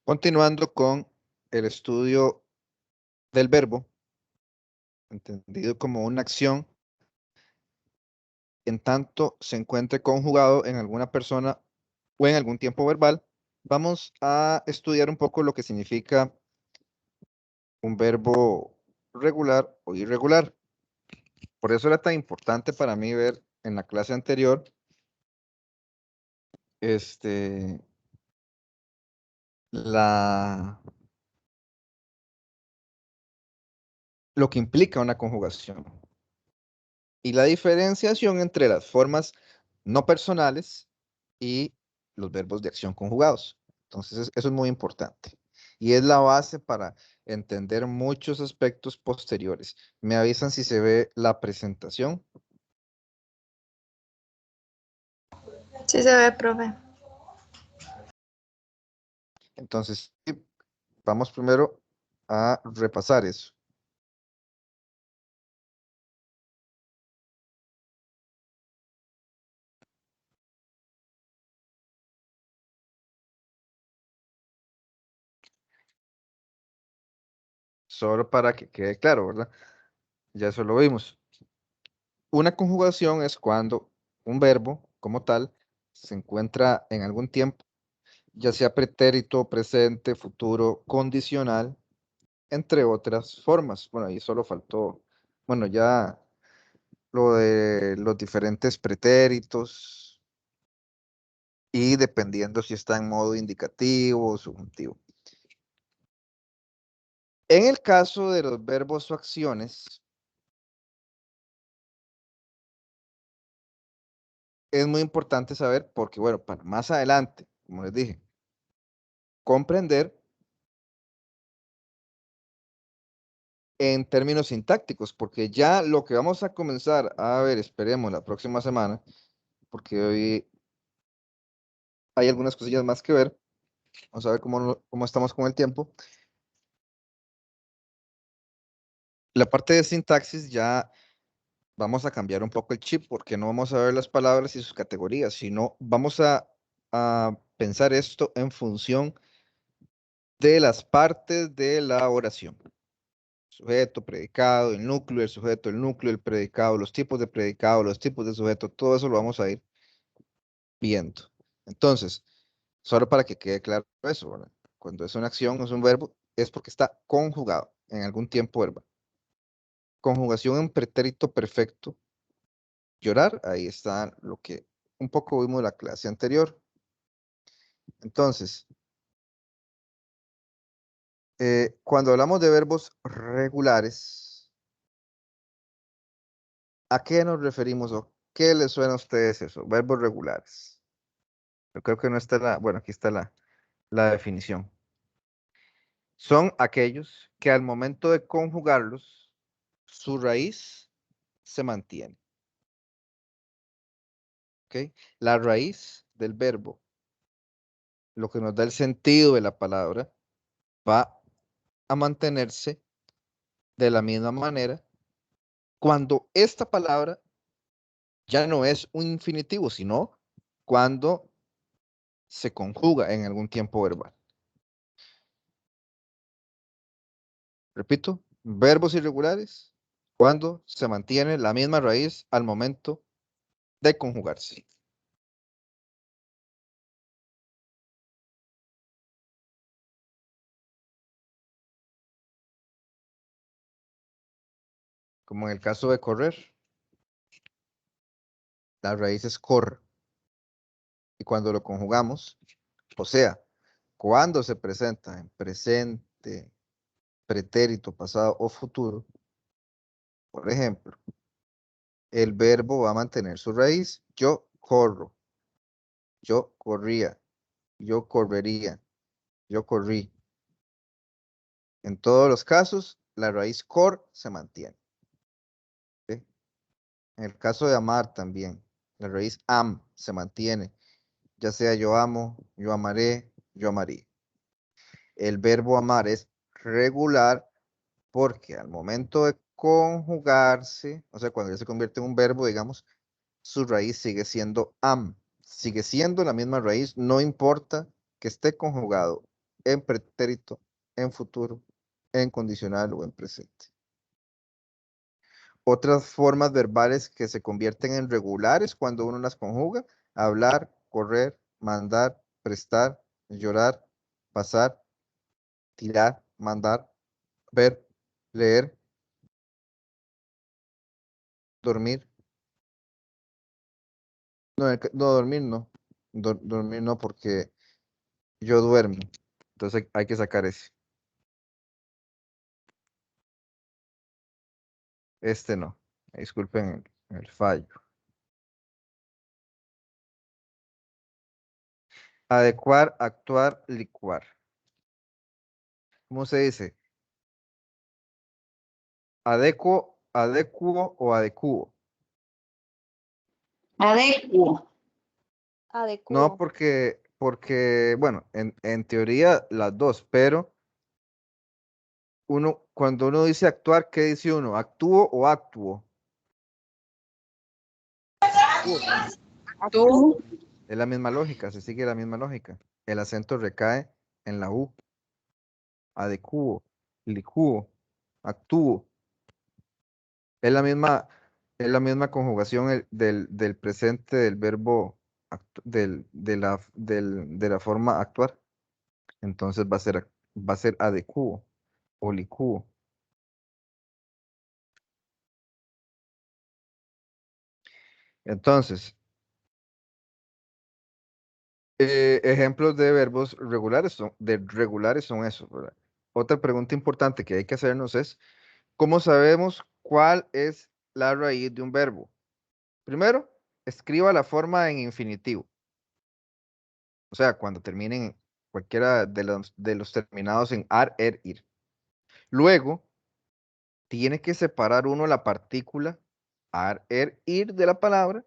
Continuando con el estudio del verbo, entendido como una acción, en tanto se encuentre conjugado en alguna persona o en algún tiempo verbal, vamos a estudiar un poco lo que significa un verbo regular o irregular. Por eso era tan importante para mí ver en la clase anterior la, lo que implica una conjugación y la diferenciación entre las formas no personales y los verbos de acción conjugados. Entonces, eso es muy importante. Y es la base para entender muchos aspectos posteriores. Me avisan si se ve la presentación. Sí se ve, profe. Entonces, vamos primero a repasar eso. Solo para que quede claro, ¿verdad? Ya eso lo vimos. Una conjugación es cuando un verbo, como tal, se encuentra en algún tiempo, ya sea pretérito, presente, futuro, condicional, entre otras formas. Bueno, ahí solo faltó, bueno, ya lo de los diferentes pretéritos y dependiendo si está en modo indicativo o subjuntivo. En el caso de los verbos o acciones, es muy importante saber porque, bueno, para más adelante, como les dije, comprender en términos sintácticos, porque ya lo que vamos a comenzar a ver, esperemos, la próxima semana, porque hoy hay algunas cosillas más que ver. Vamos a ver cómo estamos con el tiempo. La parte de sintaxis ya vamos a cambiar un poco el chip, porque no vamos a ver las palabras y sus categorías, sino vamos a pensar esto en función de las partes de la oración. Sujeto, predicado, el núcleo, el sujeto, el núcleo, el predicado, los tipos de predicado, los tipos de sujeto, todo eso lo vamos a ir viendo. Entonces, solo para que quede claro eso, ¿verdad? Cuando es una acción, es un verbo, es porque está conjugado en algún tiempo verbal. Conjugación en pretérito perfecto. Llorar, ahí está lo que un poco vimos en la clase anterior. Entonces, cuando hablamos de verbos regulares, ¿a qué nos referimos o qué les suena a ustedes eso? Verbos regulares. Yo creo que no está bueno, aquí está la definición. Son aquellos que al momento de conjugarlos, su raíz se mantiene. ¿Ok? La raíz del verbo, lo que nos da el sentido de la palabra, va a mantenerse de la misma manera cuando esta palabra ya no es un infinitivo, sino cuando se conjuga en algún tiempo verbal. Repito, verbos irregulares cuando se mantiene la misma raíz al momento de conjugarse. Como en el caso de correr, la raíz es cor. Y cuando lo conjugamos, o sea, cuando se presenta en presente, pretérito, pasado o futuro, por ejemplo, el verbo va a mantener su raíz. Yo corro, yo corría, yo correría, yo corrí. En todos los casos, la raíz cor se mantiene. ¿Sí? En el caso de amar también, la raíz am se mantiene, ya sea yo amo, yo amaré, yo amaría. El verbo amar es regular porque al momento de conjugarse, o sea, cuando ya se convierte en un verbo, digamos, su raíz sigue siendo am, sigue siendo la misma raíz, no importa que esté conjugado en pretérito, en futuro, en condicional o en presente. Otras formas verbales que se convierten en regulares cuando uno las conjuga: hablar, correr, mandar, prestar, llorar, pasar, tirar, mandar, ver, leer, dormir. No, no, dormir no. Dormir no, porque yo duermo. Entonces hay que sacar ese. Este no. Disculpen el fallo. Adecuar, actuar, licuar. ¿Cómo se dice? Adecuo, adecuo o adecuo. Adecuo. No, Adecuo. porque, bueno, en teoría las dos, pero cuando uno dice actuar, ¿qué dice uno? ¿Actúo o actuo? Actúo. Actúo. Es la misma lógica, se sigue la misma lógica. El acento recae en la U. Adecuo, licuo, actúo. Es la misma conjugación del presente del verbo de la forma actuar. Entonces va a ser adecuo o licuo. Entonces, ejemplos de verbos regulares son esos, ¿verdad? Otra pregunta importante que hay que hacernos es: ¿cómo sabemos cuál es la raíz de un verbo? Primero, escriba la forma en infinitivo. O sea, cuando terminen cualquiera de los terminados en ar, er, ir. Luego, tiene que separar uno la partícula ar, er, ir de la palabra,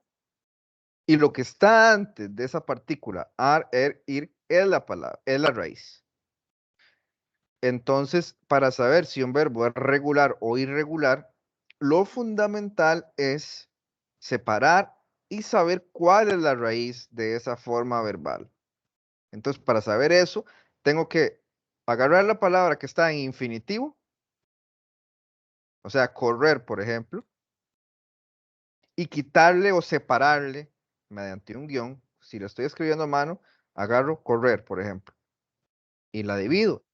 y lo que está antes de esa partícula ar, er, ir es la palabra, es la raíz. Entonces, para saber si un verbo es regular o irregular, lo fundamental es separar y saber cuál es la raíz de esa forma verbal. Entonces, para saber eso, tengo que agarrar la palabra que está en infinitivo, o sea, correr, por ejemplo, y quitarle o separarle mediante un guión. Si lo estoy escribiendo a mano, agarro correr, por ejemplo, y la divido.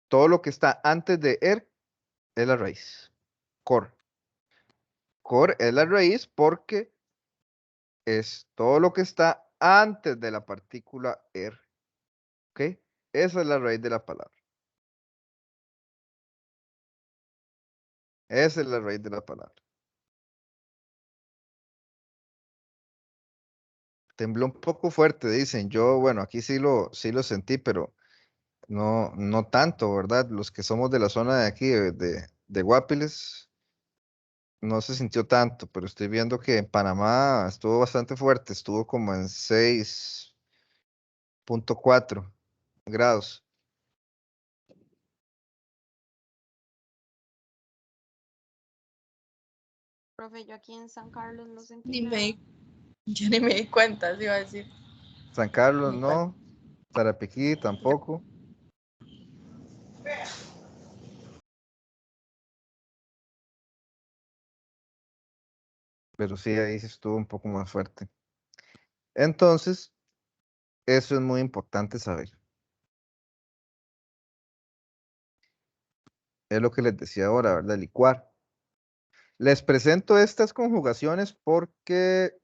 Todo lo que está antes de er es la raíz. Cor. Cor es la raíz porque es todo lo que está antes de la partícula er. ¿Ok? Esa es la raíz de la palabra. Esa es la raíz de la palabra. Tembló un poco fuerte, dicen. Yo, bueno, aquí sí lo sentí, pero no tanto, ¿verdad? Los que somos de la zona de aquí, de Guapiles, no se sintió tanto, pero estoy viendo que en Panamá estuvo bastante fuerte, estuvo como en 6.4 grados. Profe, yo aquí en San Carlos no sentí Ni nada. me, yo ni me di cuenta, se iba a decir. San Carlos Ni cuenta. no, Tarapiquí tampoco, pero sí ahí sí estuvo un poco más fuerte. Entonces, eso es muy importante saber. Es lo que les decía ahora, ¿verdad? Licuar. Les presento estas conjugaciones porque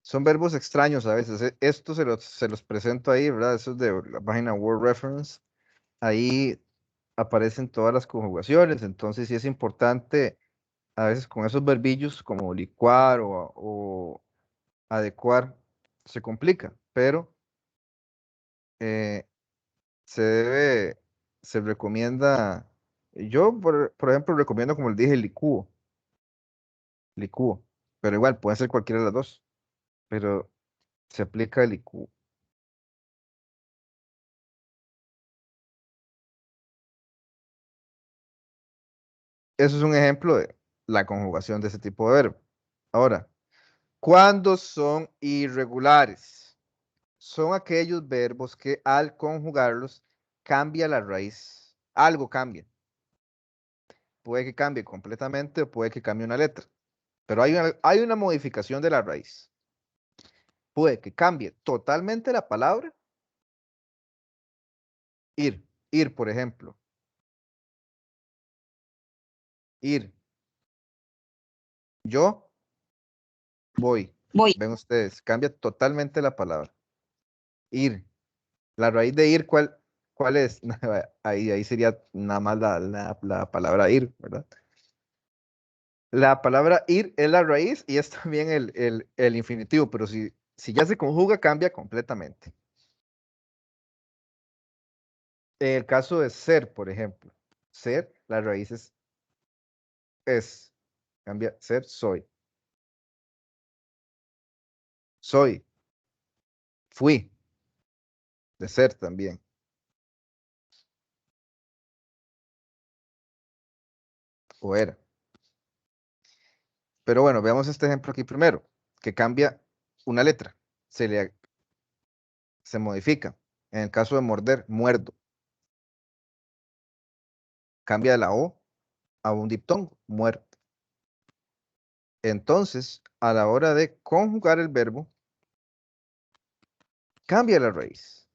son verbos extraños a veces. Esto se los presento ahí, ¿verdad? Eso es de la página Word Reference. Ahí aparecen todas las conjugaciones, entonces sí es importante a veces con esos verbillos como licuar o adecuar, se complica, pero eh, se recomienda, yo por ejemplo recomiendo, como les dije, licúo, pero igual puede ser cualquiera de las dos, pero se aplica el licúo. Eso es un ejemplo de la conjugación de ese tipo de verbo. Ahora, ¿Cuándo son irregulares? Son aquellos verbos que al conjugarlos cambia la raíz. Algo cambia. Puede que cambie completamente o puede que cambie una letra. Pero hay una modificación de la raíz. Puede que cambie totalmente la palabra. Ir, por ejemplo. Ir. Yo voy. Voy. Ven ustedes, cambia totalmente la palabra. Ir. La raíz de ir, ¿cuál es? Ahí sería nada más la palabra ir, ¿verdad? La palabra ir es la raíz y es también el infinitivo, pero si ya se conjuga, cambia completamente. En el caso de ser, por ejemplo, ser, la raíz es, cambia, ser, soy. Soy, fui, de ser también. O era. Pero bueno, veamos este ejemplo aquí primero, que cambia una letra, se modifica. En el caso de morder, muerdo. Cambia de la O a un diptongo, muerto. Entonces, a la hora de conjugar el verbo, cambia la raíz.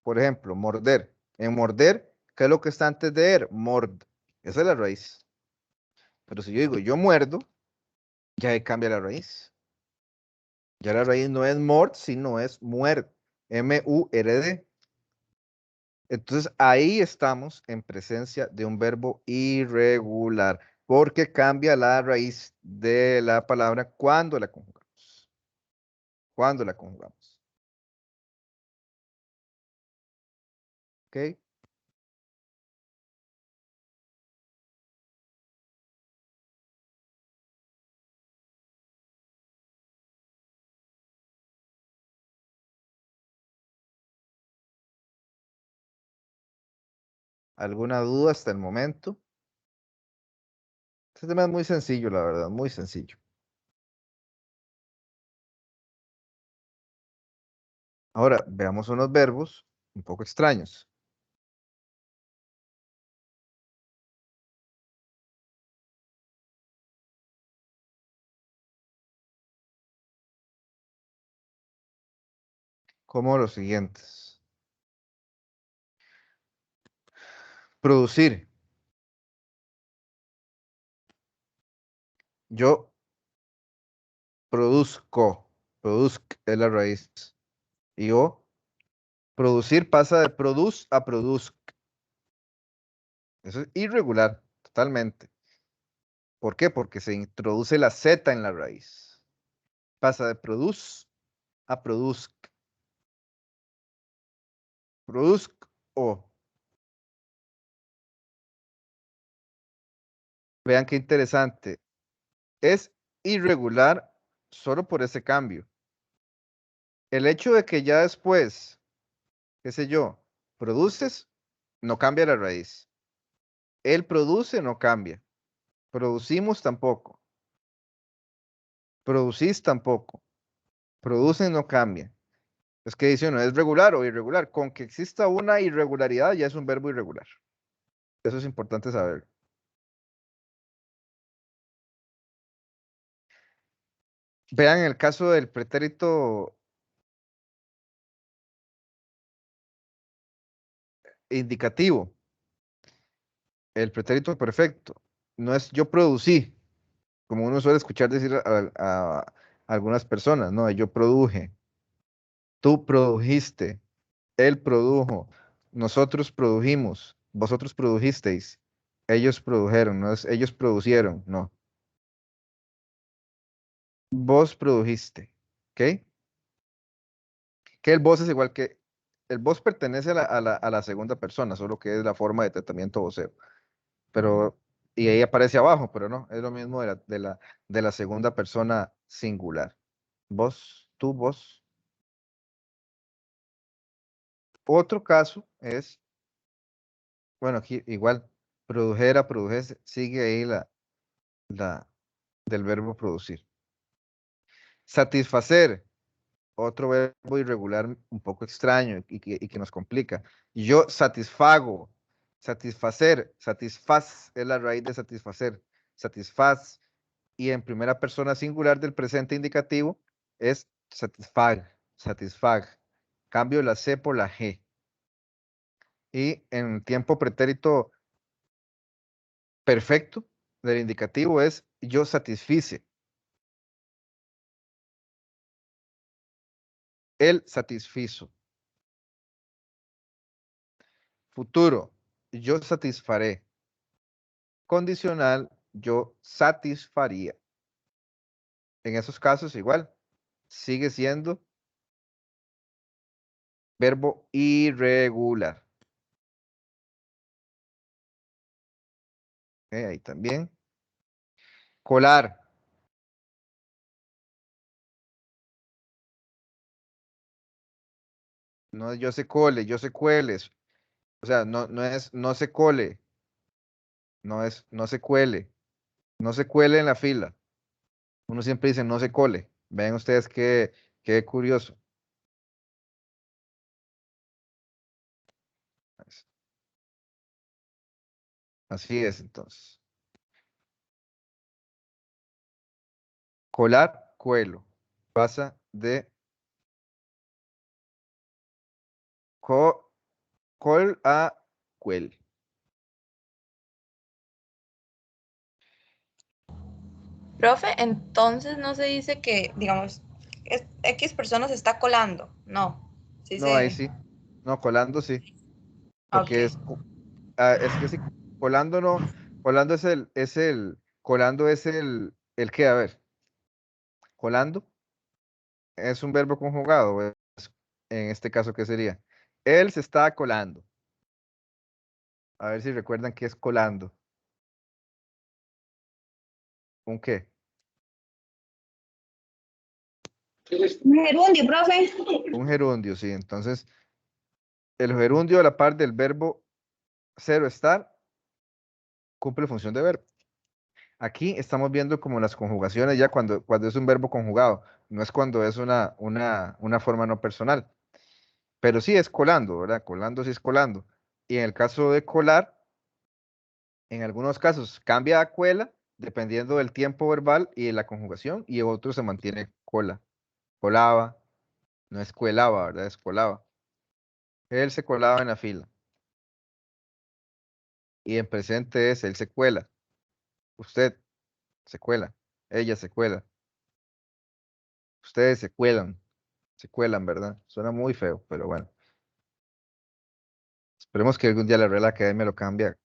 Por ejemplo, morder. En morder, ¿qué es lo que está antes de er? Mord. Esa es la raíz. Pero si yo digo yo muerdo, ya ahí cambia la raíz. Ya la raíz no es mord, sino es muerd. M-U-R-D. Entonces ahí estamos en presencia de un verbo irregular, porque cambia la raíz de la palabra cuando la conjugamos. Cuando la conjugamos. ¿Ok? ¿Alguna duda hasta el momento? Este tema es muy sencillo, la verdad, muy sencillo. Ahora, veamos unos verbos un poco extraños. Como los siguientes. Producir. Yo produzco. Produzc es la raíz. Y yo, producir pasa de produz a produzc. Eso es irregular, totalmente. ¿Por qué? Porque se introduce la Z en la raíz. Pasa de produz a produzc. Produzc o. Vean qué interesante. Es irregular solo por ese cambio. El hecho de que ya después, qué sé yo, produces, no cambia la raíz. Él produce, no cambia. Producimos tampoco. Producís tampoco. Producen, no cambia. Es que dice uno, ¿es regular o irregular? Con que exista una irregularidad ya es un verbo irregular. Eso es importante saber. Vean el caso del pretérito indicativo. El pretérito perfecto. No es yo producí, como uno suele escuchar decir a algunas personas, no, yo produje, tú produjiste, él produjo, nosotros produjimos, vosotros produjisteis, ellos produjeron, no es ellos producieron, no, vos produjiste, ¿ok? Que el vos es igual que, el vos pertenece a la segunda persona, solo que es la forma de tratamiento voceo, pero, y ahí aparece abajo, pero no, es lo mismo de la segunda persona singular. Vos, tú, vos. Otro caso es, bueno, aquí igual, produjera, produjese, sigue ahí la del verbo producir. Satisfacer, otro verbo irregular un poco extraño y que nos complica. Yo satisfago, satisfacer, satisfaz es la raíz de satisfacer, satisfaz. Y en primera persona singular del presente indicativo es satisfag, satisfag. Cambio la C por la G. Y en tiempo pretérito perfecto del indicativo es yo satisfice. Él satisfizo. Futuro, yo satisfaré. Condicional, yo satisfaría. En esos casos igual, sigue siendo verbo irregular. Ahí también. Colar. No, yo se cole, yo se cueles. O sea, no es no se cole, no es no se cuele, no se cuele en la fila. Uno siempre dice no se cole. Ven ustedes qué curioso. Así es entonces. Colar, cuelo. Pasa de col a cuel. Profe, entonces no se dice que, digamos, X persona se está colando. No. Sí No, ahí se. sí. No, colando sí. Ok. Porque es que sí, colando no. Colando colando es el qué, a ver. Colando es un verbo conjugado. En este caso, ¿qué sería? Él se está colando. A ver si recuerdan qué es colando. ¿Un qué? Un gerundio, profe. Un gerundio, sí. Entonces, el gerundio a la par del verbo ser o estar cumple función de verbo. Aquí estamos viendo como las conjugaciones ya cuando es un verbo conjugado, no es cuando es una forma no personal. Pero sí es colando, ¿verdad? Colando sí es colando. Y en el caso de colar, en algunos casos cambia a cuela, dependiendo del tiempo verbal y de la conjugación, y en otros se mantiene cola. Colaba, no es cuelaba, ¿verdad? Es colaba. Él se colaba en la fila. Y en presente es él se cuela. Usted se cuela. Ella se cuela. Ustedes se cuelan. Se cuelan, ¿verdad? Suena muy feo, pero bueno. Esperemos que algún día la Real Academia lo cambie,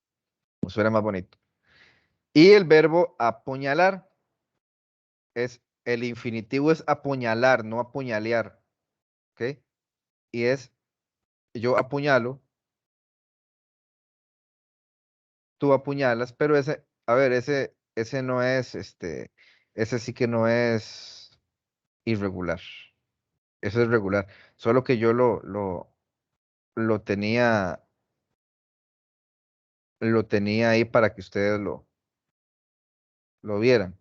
o suena más bonito. Y el verbo apuñalar el infinitivo es apuñalar, no apuñalear, ¿ok? Y es, yo apuñalo, tú apuñalas, pero a ver, ese no es, ese sí que no es irregular, eso es regular, solo que yo lo tenía ahí para que ustedes lo vieran.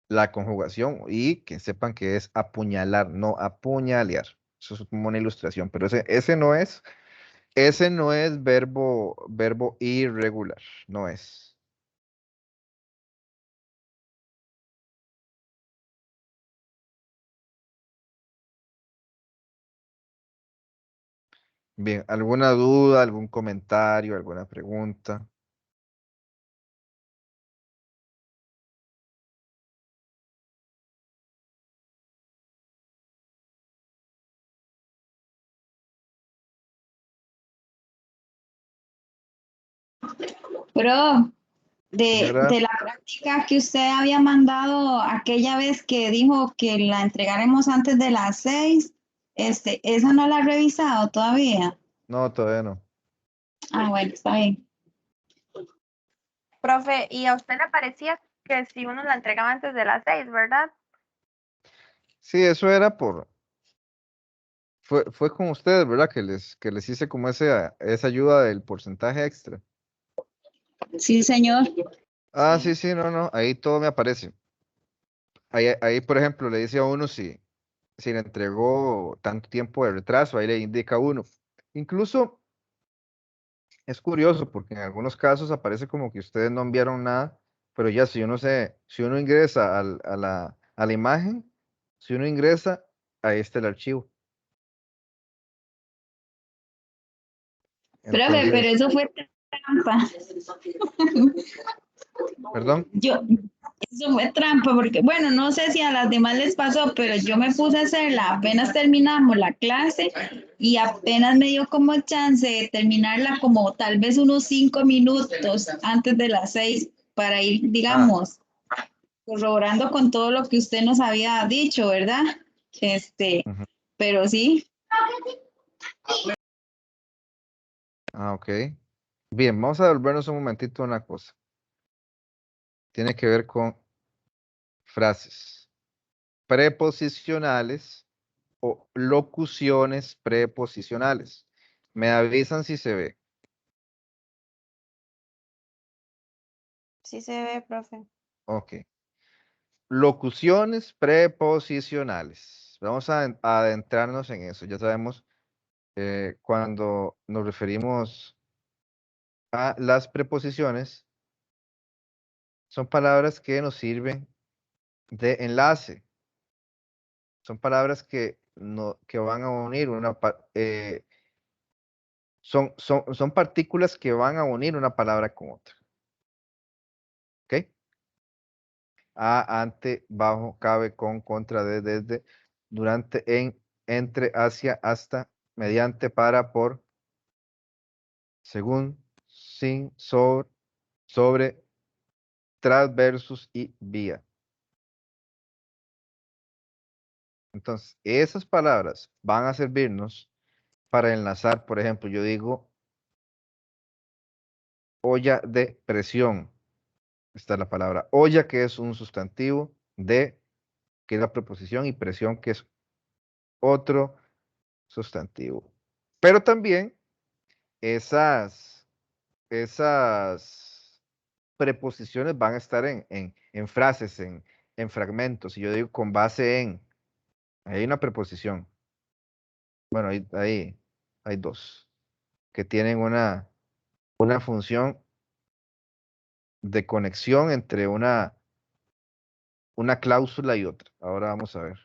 La conjugación y que sepan que es apuñalar, no apuñalear. Eso es como una ilustración, pero ese no es verbo irregular, no es. Bien, ¿alguna duda, algún comentario, alguna pregunta? Pero Señora, de la práctica que usted había mandado aquella vez que dijo que la entregaremos antes de las 6, ¿esa no la ha revisado todavía? no, todavía no. Ah, bueno, está bien. Profe, ¿y a usted le parecía que si uno la entregaba antes de las 6, verdad? Sí, eso era fue con ustedes, ¿verdad? Que les hice como esa ayuda del porcentaje extra. Sí, señor. Ah, sí, sí, no, no, ahí todo me aparece. ahí, por ejemplo, le dice a uno si le entregó tanto tiempo de retraso, ahí le indica a uno. Incluso es curioso porque en algunos casos aparece como que ustedes no enviaron nada, pero ya si uno ingresa a la imagen, si uno ingresa, ahí está el archivo. Profe, pero Entonces, eso fue trampa. perdón. Eso fue trampa, porque bueno, no sé si a las demás les pasó, pero yo me puse a hacerla apenas terminamos la clase y apenas me dio como chance de terminarla como tal vez unos 5 minutos antes de las 6 para ir, Ah, digamos, corroborando con todo lo que usted nos había dicho, ¿verdad? ujú. Pero sí, Ok. Bien, vamos a devolvernos un momentito a una cosa. Tiene que ver con frases preposicionales o locuciones preposicionales. Me avisan si se ve. Sí se ve, profe. Ok. Locuciones preposicionales. Vamos a adentrarnos en eso. Ya sabemos, cuando nos referimos a las preposiciones, son palabras que nos sirven de enlace. Son palabras que van a unir son partículas que van a unir una palabra con otra. ¿Ok? A, ante, bajo, cabe, con, contra, de, desde, durante, en, entre, hacia, hasta, mediante, para, por, según, sin, sobre, tras, versus y vía. Entonces, esas palabras van a servirnos para enlazar, por ejemplo, yo digo olla de presión. Esta es la palabra olla, que es un sustantivo, de, que es la preposición, y presión, que es otro sustantivo. Pero también esas preposiciones van a estar en frases, en fragmentos. Y yo digo con base en, ahí hay una preposición. Bueno, ahí hay dos que tienen una función de conexión entre una cláusula y otra. Ahora vamos a ver.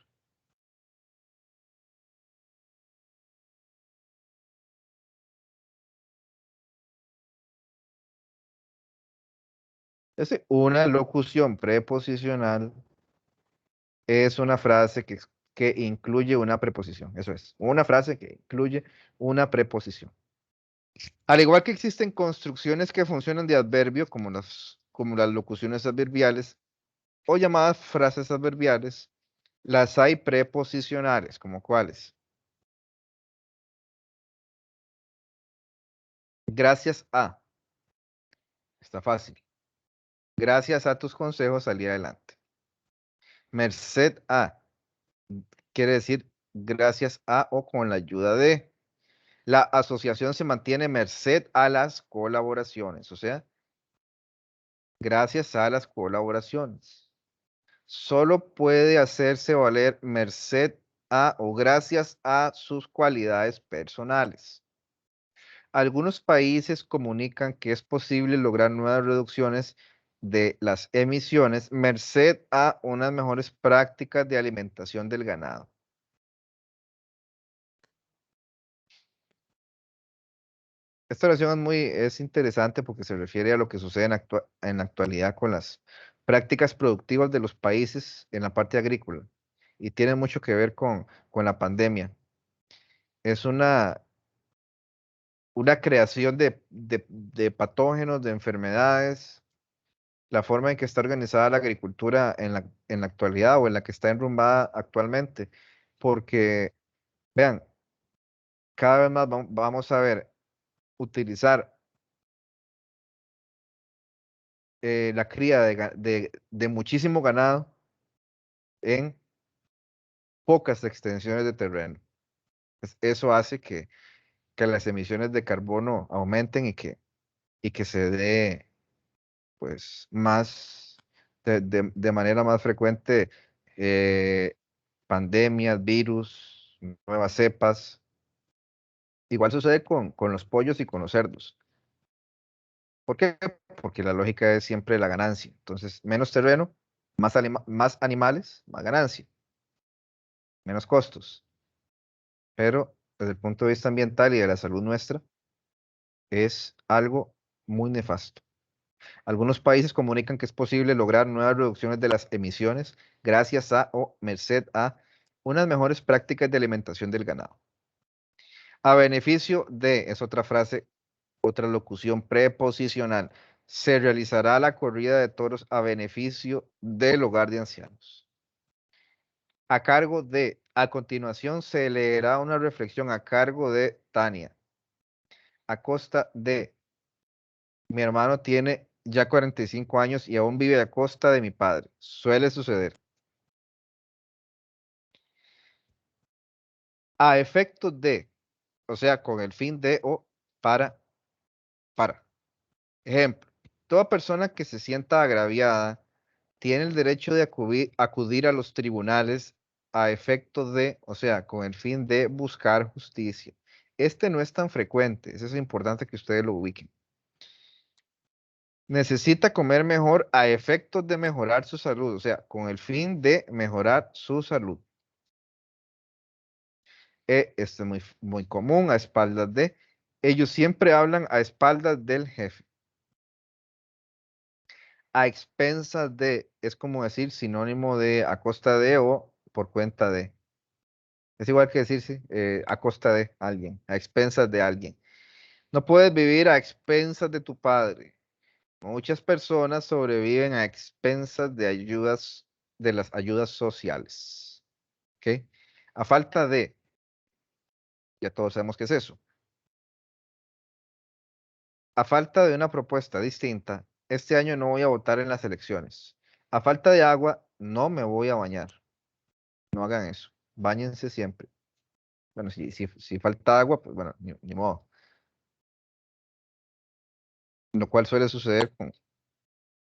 Una locución preposicional es una frase que incluye una preposición. Eso es, una frase que incluye una preposición. Al igual que existen construcciones que funcionan de adverbio, como las locuciones adverbiales o llamadas frases adverbiales, las hay preposicionales, como cuáles. Gracias a. Está fácil. Gracias a tus consejos salí adelante. Merced a. Quiere decir gracias a o con la ayuda de. La asociación se mantiene merced a las colaboraciones, o sea, gracias a las colaboraciones. Solo puede hacerse valer merced a o gracias a sus cualidades personales. Algunos países comunican que es posible lograr nuevas reducciones de las emisiones merced a unas mejores prácticas de alimentación del ganado. Esta oración es interesante porque se refiere a lo que sucede en la actualidad con las prácticas productivas de los países en la parte agrícola y tiene mucho que ver con la pandemia. Es una creación de patógenos, de enfermedades, la forma en que está organizada la agricultura en la actualidad o en la que está enrumbada actualmente, porque, vean, cada vez más vamos a ver utilizar la cría de muchísimo ganado en pocas extensiones de terreno. Eso hace que las emisiones de carbono aumenten y que se dé pues más de manera más frecuente pandemias, virus, nuevas cepas. Igual sucede con los pollos y con los cerdos. ¿Por qué? Porque la lógica es siempre la ganancia. Entonces, menos terreno, más animales, más ganancia, menos costos. Pero desde el punto de vista ambiental y de la salud nuestra, es algo muy nefasto. Algunos países comunican que es posible lograr nuevas reducciones de las emisiones gracias a o merced a unas mejores prácticas de alimentación del ganado. A beneficio de, es otra frase, otra locución preposicional, se realizará la corrida de toros a beneficio del hogar de ancianos. A cargo de, a continuación se leerá una reflexión a cargo de Tania. A costa de, mi hermano tiene ya 45 años y aún vive a costa de mi padre. Suele suceder. A efectos de, o sea, con el fin de o para. Ejemplo, toda persona que se sienta agraviada tiene el derecho de acudir a los tribunales a efectos de, o sea, con el fin de buscar justicia. Este no es tan frecuente, eso es importante que ustedes lo ubiquen. Necesita comer mejor a efectos de mejorar su salud, o sea, con el fin de mejorar su salud. Esto es muy común, a espaldas de. Ellos siempre hablan a espaldas del jefe. A expensas de, es como decir sinónimo de a costa de o por cuenta de. Es igual que decir, sí, a costa de alguien, a expensas de alguien. No puedes vivir a expensas de tu padre. Muchas personas sobreviven a expensas de ayudas, de las ayudas sociales. ¿Ok? A falta de, ya todos sabemos qué es eso. A falta de una propuesta distinta, este año no voy a votar en las elecciones. A falta de agua, no me voy a bañar. No hagan eso. Báñense siempre. Bueno, si falta agua, pues bueno, ni modo. Lo cual suele suceder con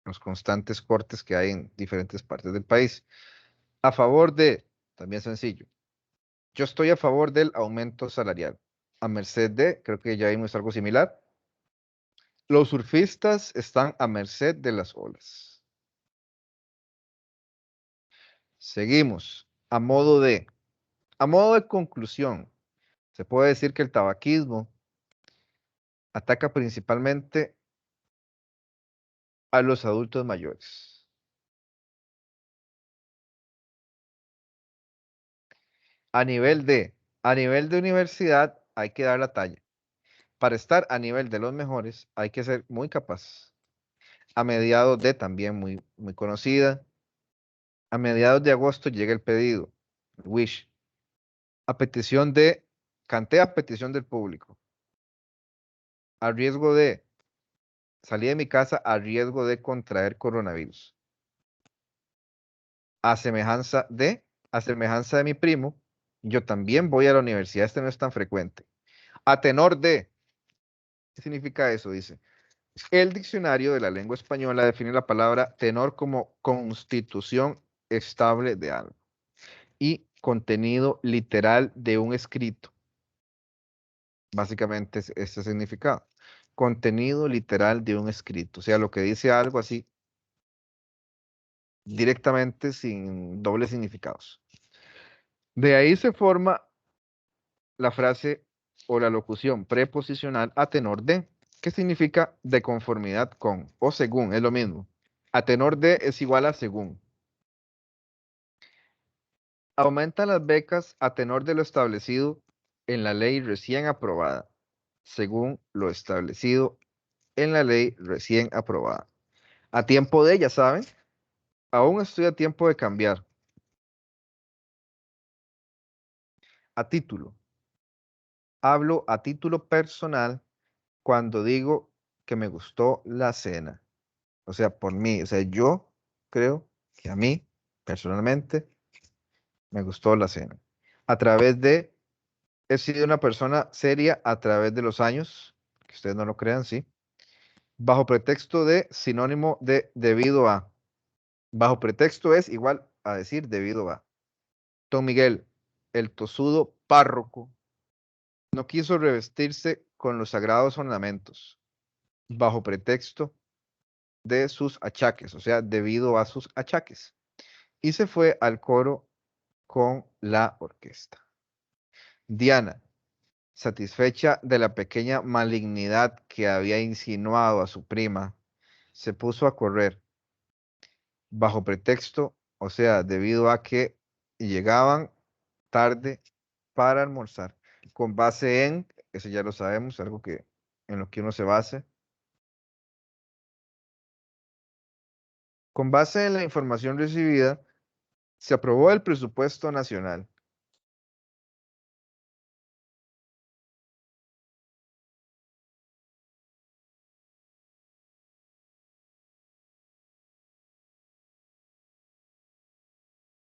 los constantes cortes que hay en diferentes partes del país. A favor de, también sencillo, yo estoy a favor del aumento salarial. A merced de, creo que ya vimos algo similar. Los surfistas están a merced de las olas. Seguimos. A modo de conclusión, se puede decir que el tabaquismo ataca principalmente a los adultos mayores. A nivel de universidad hay que dar la talla. Para estar a nivel de los mejores hay que ser muy capaz. A mediados de, también muy conocida. A mediados de agosto llega el pedido, el wish. A petición de, canté a petición del público. A riesgo de, salí de mi casa a riesgo de contraer coronavirus. A semejanza de mi primo, yo también voy a la universidad, este no es tan frecuente. A tenor de, ¿qué significa eso? Dice, el diccionario de la lengua española define la palabra tenor como constitución estable de algo y contenido literal de un escrito. Básicamente es este significado. Contenido literal de un escrito. O sea, lo que dice algo así directamente sin dobles significados. De ahí se forma la frase o la locución preposicional a tenor de, que significa de conformidad con o según, es lo mismo. A tenor de es igual a según. Aumentan las becas a tenor de lo establecido en la ley recién aprobada, según lo establecido en la ley recién aprobada. A tiempo de, ya saben, aún estoy a tiempo de cambiar. A título. Hablo a título personal cuando digo que me gustó la cena. O sea, por mí. O sea, yo creo que a mí, personalmente, me gustó la cena. A través de, he sido una persona seria a través de los años, que ustedes no lo crean, sí. Bajo pretexto de, sinónimo de debido a. Bajo pretexto es igual a decir debido a. Don Miguel, el tosudo párroco, no quiso revestirse con los sagrados ornamentos, bajo pretexto de sus achaques, o sea, debido a sus achaques, y se fue al coro con la orquesta. Diana, satisfecha de la pequeña malignidad que había insinuado a su prima, se puso a correr, bajo pretexto, o sea, debido a que llegaban tarde para almorzar, con base en, eso ya lo sabemos, algo que en lo que uno se base, con base en la información recibida, se aprobó el presupuesto nacional.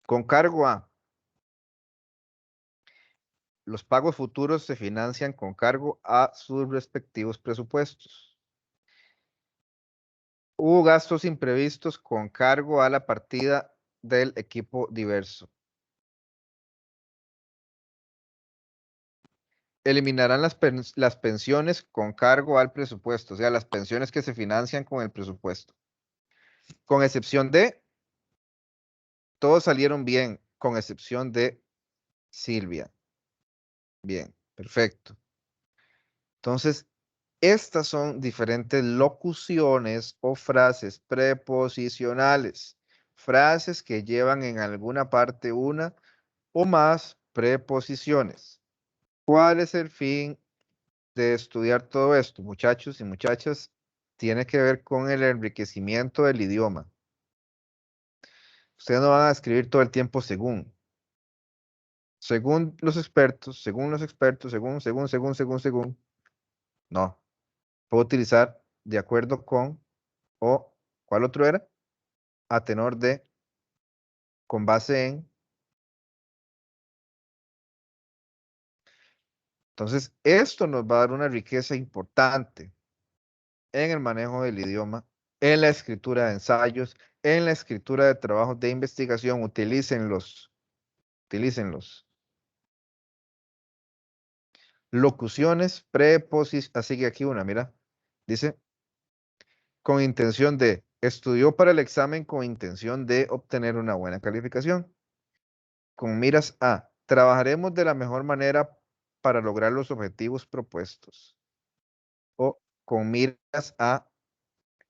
Con cargo a, los pagos futuros se financian con cargo a sus respectivos presupuestos. Hubo gastos imprevistos con cargo a la partida del equipo diverso. Eliminarán las pensiones con cargo al presupuesto, o sea, las pensiones que se financian con el presupuesto. Con excepción de, todos salieron bien, con excepción de Silvia. Bien, perfecto. Entonces, estas son diferentes locuciones o frases preposicionales. Frases que llevan en alguna parte una o más preposiciones. ¿Cuál es el fin de estudiar todo esto, muchachos y muchachas? Tiene que ver con el enriquecimiento del idioma. Ustedes no van a escribir todo el tiempo según los expertos, según los expertos, según. No, puedo utilizar de acuerdo con o, ¿cuál otro era? A tenor de, con base en. Entonces, esto nos va a dar una riqueza importante en el manejo del idioma, en la escritura de ensayos, en la escritura de trabajos de investigación. Utilícenlos, utilícenlos. Locuciones, preposiciones, así que aquí una, mira, dice, con intención de, estudió para el examen con intención de obtener una buena calificación. Con miras a, trabajaremos de la mejor manera para lograr los objetivos propuestos. O con miras a,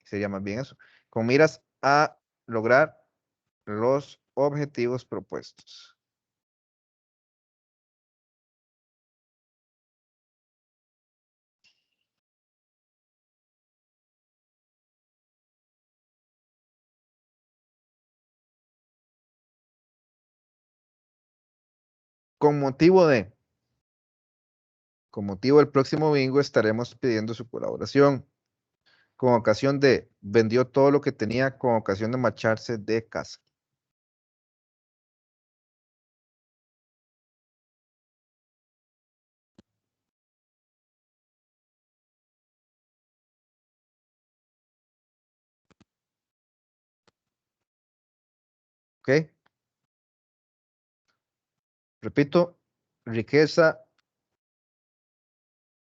sería más bien eso, con miras a lograr los objetivos propuestos. Con motivo de, con motivo del próximo bingo estaremos pidiendo su colaboración. Con ocasión de, vendió todo lo que tenía con ocasión de marcharse de casa. ¿Ok? Repito, riqueza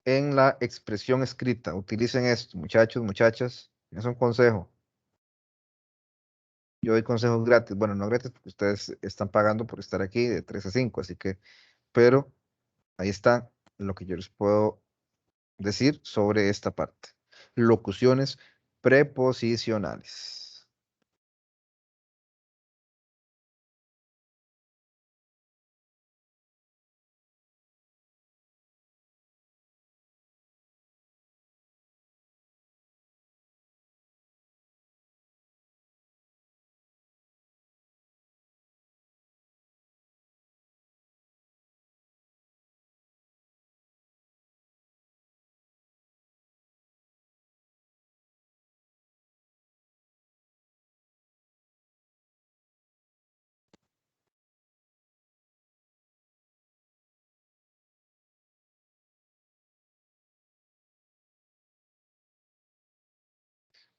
en la expresión escrita. Utilicen esto, muchachos, muchachas. Es un consejo. Yo doy consejos gratis. Bueno, no gratis porque ustedes están pagando por estar aquí de 3 a 5, así que, pero ahí está lo que yo les puedo decir sobre esta parte. Locuciones preposicionales.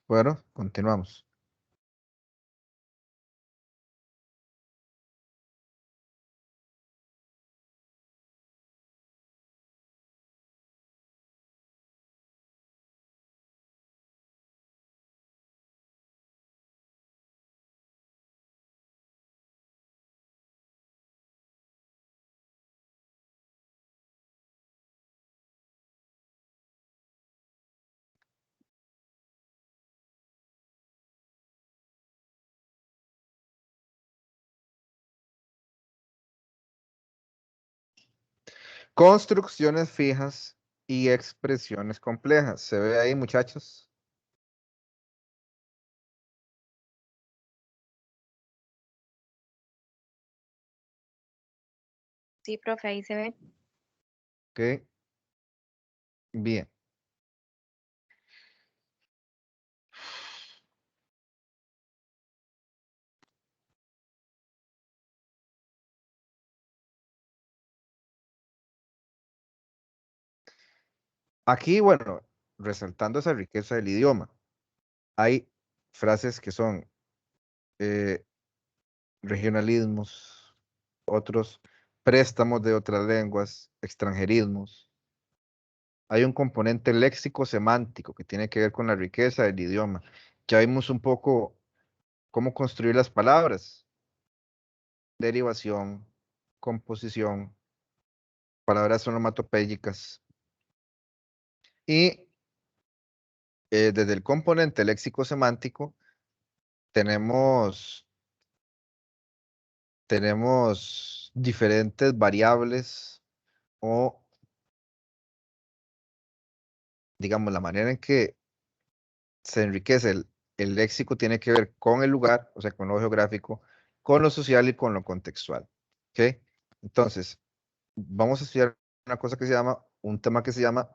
Bueno, continuamos. Construcciones fijas y expresiones complejas. ¿Se ve ahí, muchachos? Sí, profe, ahí se ve. Ok. Bien. Aquí, bueno, resaltando esa riqueza del idioma, hay frases que son eh, regionalismos, otros préstamos de otras lenguas, extranjerismos. Hay un componente léxico-semántico que tiene que ver con la riqueza del idioma. Ya vimos un poco cómo construir las palabras, derivación, composición, palabras onomatopéyicas. Y desde el componente léxico-semántico tenemos diferentes variables o, digamos, la manera en que se enriquece el léxico tiene que ver con el lugar, o sea, con lo geográfico, con lo social y con lo contextual. ¿Ok? Entonces, vamos a estudiar un tema que se llama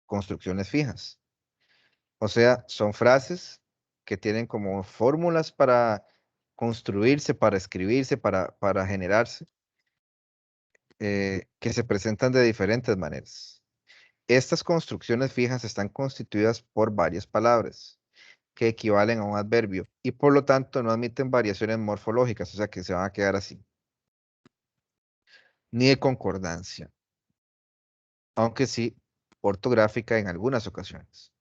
construcciones fijas. O sea, son frases que tienen como fórmulas para construirse, para escribirse, para generarse, que se presentan de diferentes maneras. Estas construcciones fijas están constituidas por varias palabras que equivalen a un adverbio y por lo tanto no admiten variaciones morfológicas, o sea que se van a quedar así, ni de concordancia, aunque sí ortográfica en algunas ocasiones.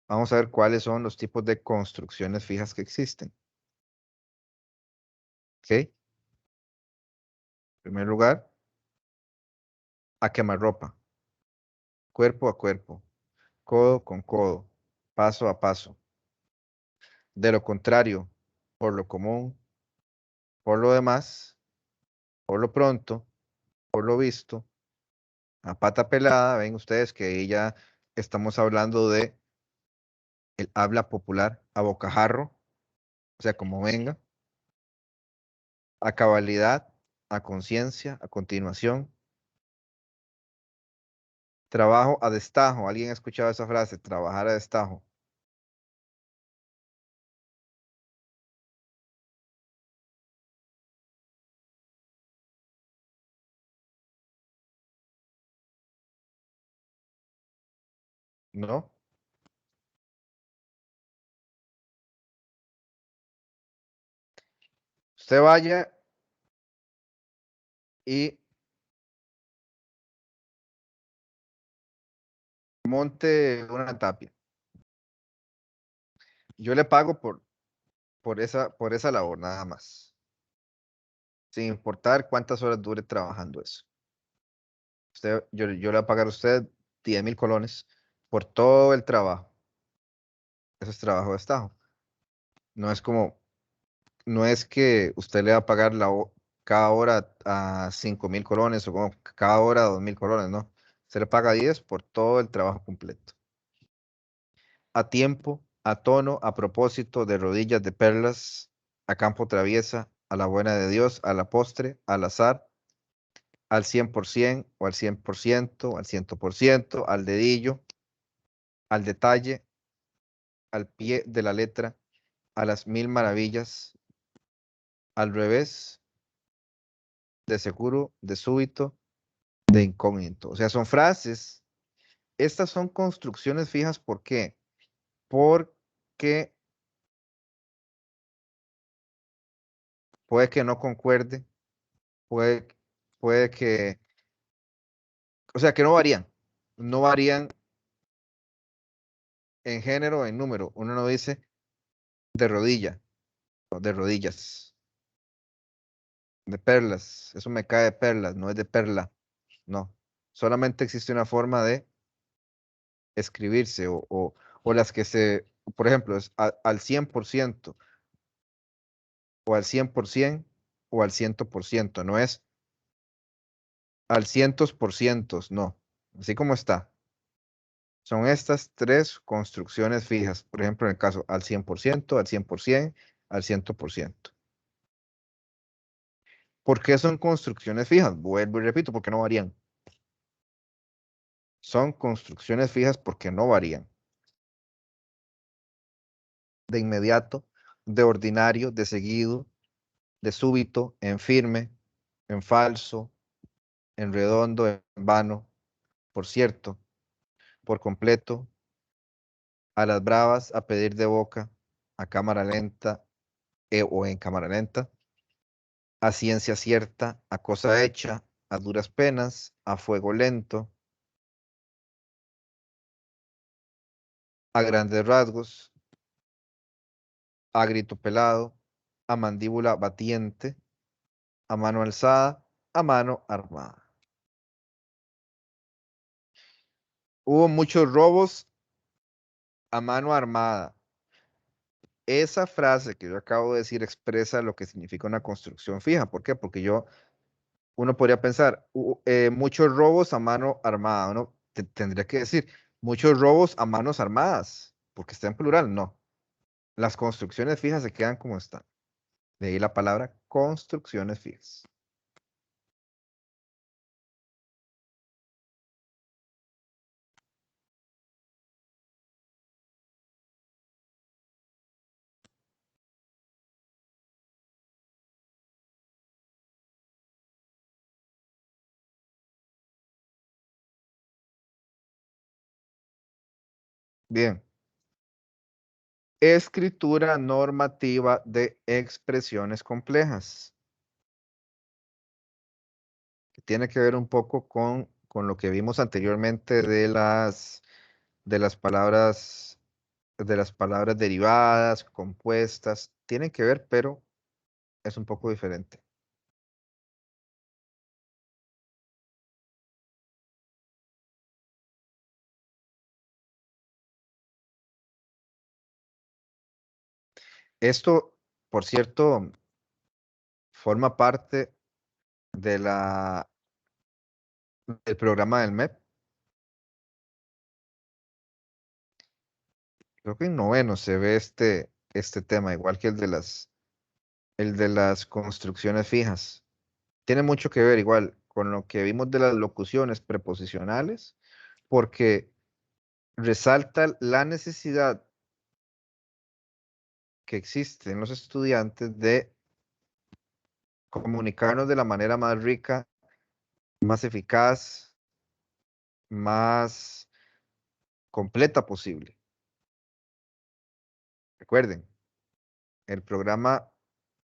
Vamos a ver cuáles son los tipos de construcciones fijas que existen. ¿Ok? En primer lugar, a quemarropa, cuerpo a cuerpo, codo con codo, paso a paso. De lo contrario, por lo común, por lo demás, por lo pronto, por lo visto, a pata pelada, ven ustedes que ahí ya estamos hablando de el habla popular, a bocajarro, o sea, como venga, a cabalidad, a conciencia, a continuación. Trabajo a destajo. ¿Alguien ha escuchado esa frase? Trabajar a destajo. ¿No? Usted vaya y monte una tapia. Yo le pago por esa labor, nada más. Sin importar cuántas horas dure trabajando eso. Yo le voy a pagar a usted 10.000 colones por todo el trabajo. Eso es trabajo de Estado. No es como, no es que usted le va a pagar cada hora a 5.000 colones o como cada hora a 2.000 colones, no. Se le paga 10 por todo el trabajo completo. A tiempo, a tono, a propósito, de rodillas de perlas, a campo traviesa, a la buena de Dios, a la postre, al azar, al 100% o al 100%, al 100%, al dedillo, al detalle, al pie de la letra, a las mil maravillas, al revés, de seguro, de súbito, de incógnito. O sea, son frases. Estas son construcciones fijas. ¿Por qué? Porque puede que no concuerde, puede, puede que, o sea, que no varían. No varían en género, en número. Uno no dice de rodilla, o de rodillas, de perlas. Eso me cae de perlas, no es de perla. No. Solamente existe una forma de escribirse o las que por ejemplo, es al 100% o al 100% o al 100%. No es al 100%, no, así como está. Son estas tres construcciones fijas. Por ejemplo, en el caso al 100%, al 100%, al 100%. ¿Por qué son construcciones fijas? Vuelvo y repito, porque no varían. Son construcciones fijas porque no varían. De inmediato, de ordinario, de seguido, de súbito, en firme, en falso, en redondo, en vano, por cierto, por completo, a las bravas, a pedir de boca, a cámara lenta o en cámara lenta, a ciencia cierta, a cosa hecha, a duras penas, a fuego lento, a grandes rasgos, a grito pelado, a mandíbula batiente, a mano alzada, a mano armada. Hubo muchos robos a mano armada. Esa frase que yo acabo de decir expresa lo que significa una construcción fija. ¿Por qué? Porque uno podría pensar, muchos robos a mano armada. Uno tendría que decir, muchos robos a manos armadas, porque está en plural. No. Las construcciones fijas se quedan como están. De ahí la palabra construcciones fijas. Bien. Escritura normativa de expresiones complejas. Que tiene que ver un poco con lo que vimos anteriormente de de las palabras derivadas, compuestas. Tienen que ver, pero es un poco diferente. Esto, por cierto, forma parte de del programa del MEP. Creo que en noveno se ve este tema, igual que el de las construcciones fijas. Tiene mucho que ver igual con lo que vimos de las locuciones preposicionales, porque resalta la necesidad que existe en los estudiantes de comunicarnos de la manera más rica, más eficaz, más completa posible. Recuerden, el programa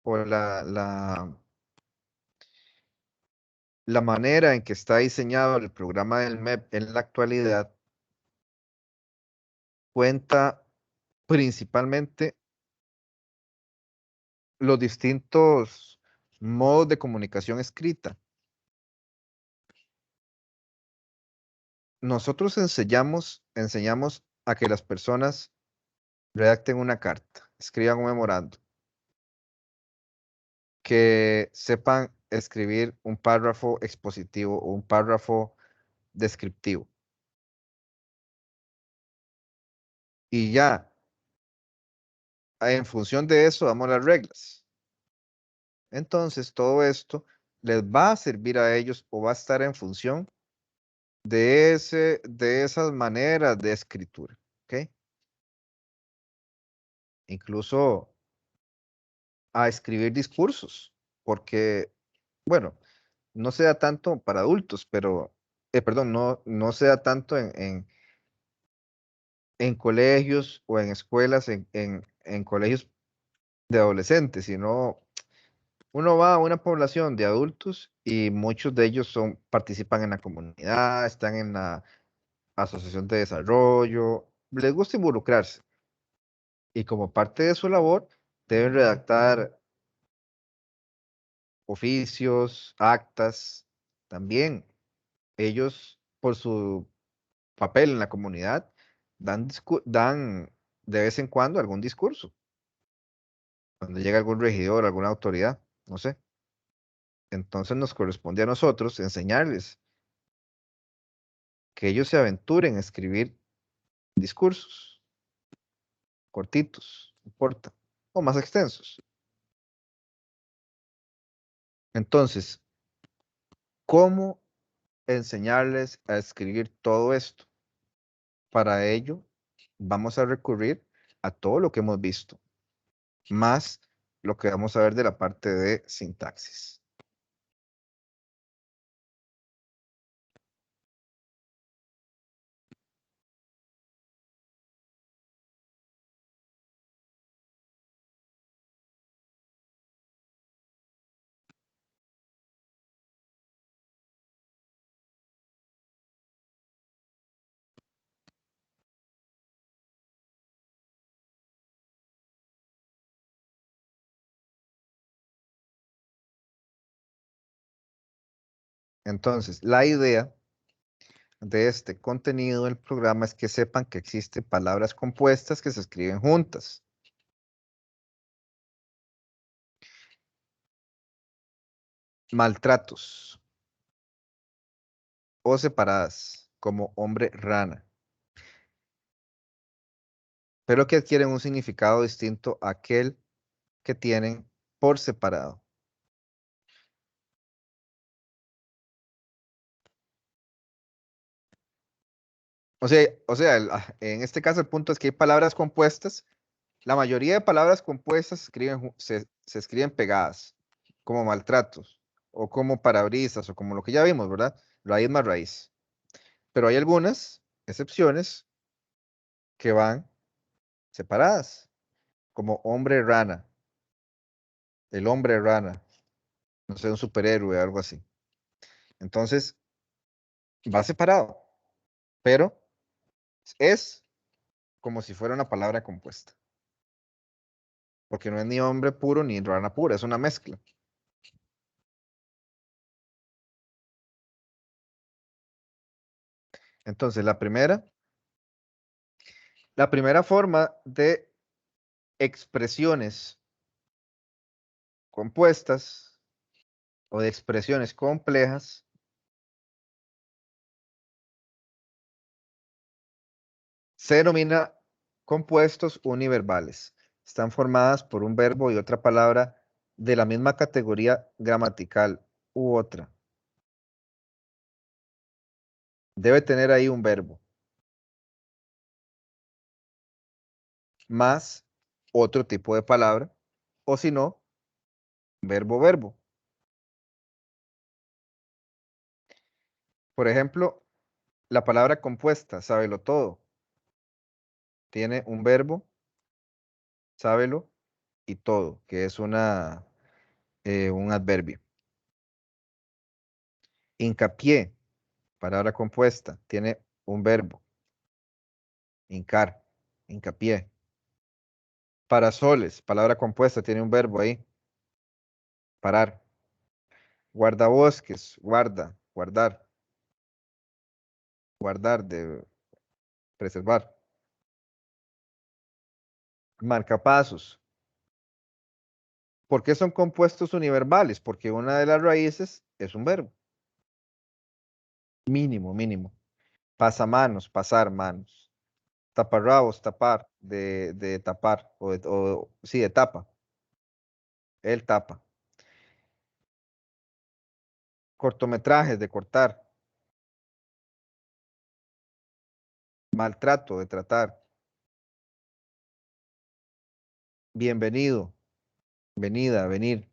o la manera en que está diseñado el programa del MEP en la actualidad cuenta principalmente los distintos modos de comunicación escrita. Nosotros enseñamos a que las personas redacten una carta, escriban un memorando, que sepan escribir un párrafo expositivo o un párrafo descriptivo. Y ya, en función de eso, damos las reglas. Entonces, todo esto les va a servir a ellos o va a estar en función de esas maneras de escritura, ¿ok? Incluso a escribir discursos, porque, bueno, no se da tanto para adultos, pero, perdón, no se da tanto en colegios o en escuelas, en colegios de adolescentes, sino uno va a una población de adultos y muchos de ellos participan en la comunidad, están en la asociación de desarrollo, les gusta involucrarse y como parte de su labor deben redactar oficios, actas, también ellos por su papel en la comunidad dan de vez en cuando algún discurso, cuando llega algún regidor, alguna autoridad, no sé. Entonces nos corresponde a nosotros enseñarles que ellos se aventuren a escribir discursos cortitos, no importa, o más extensos. Entonces, ¿cómo enseñarles a escribir todo esto? Para ello, vamos a recurrir a todo lo que hemos visto, más lo que vamos a ver de la parte de sintaxis. Entonces, la idea de este contenido del programa es que sepan que existen palabras compuestas que se escriben juntas. Maltratos o separadas, como hombre rana, pero que adquieren un significado distinto a aquel que tienen por separado. En este caso el punto es que hay palabras compuestas. La mayoría de palabras compuestas se escriben pegadas, como maltratos, o como parabrisas, o como lo que ya vimos, ¿verdad? Raíz más raíz. Pero hay algunas excepciones que van separadas, como hombre rana, el hombre rana, no sé, un superhéroe, algo así. Entonces, va separado, pero es como si fuera una palabra compuesta, porque no es ni hombre puro ni rana pura, es una mezcla. Entonces, la primera forma de expresiones compuestas o de expresiones complejas se denomina compuestos univerbales. Están formadas por un verbo y otra palabra de la misma categoría gramatical u otra. Debe tener ahí un verbo más otro tipo de palabra, o si no, verbo. Por ejemplo, la palabra compuesta, sábelo todo, tiene un verbo, sábelo, y todo, que es un adverbio. Hincapié, palabra compuesta, tiene un verbo, hincar, hincapié. Parasoles, palabra compuesta, tiene un verbo ahí, parar. Guardabosques, guardar, de preservar. Marcapasos. ¿Por qué son compuestos univerbales? Porque una de las raíces es un verbo. Mínimo. Pasamanos, pasar manos. Taparrabos, tapar, de tapar, sí, de tapa. Él tapa. Cortometrajes, de cortar. Maltrato, de tratar. Bienvenido, venida, venir.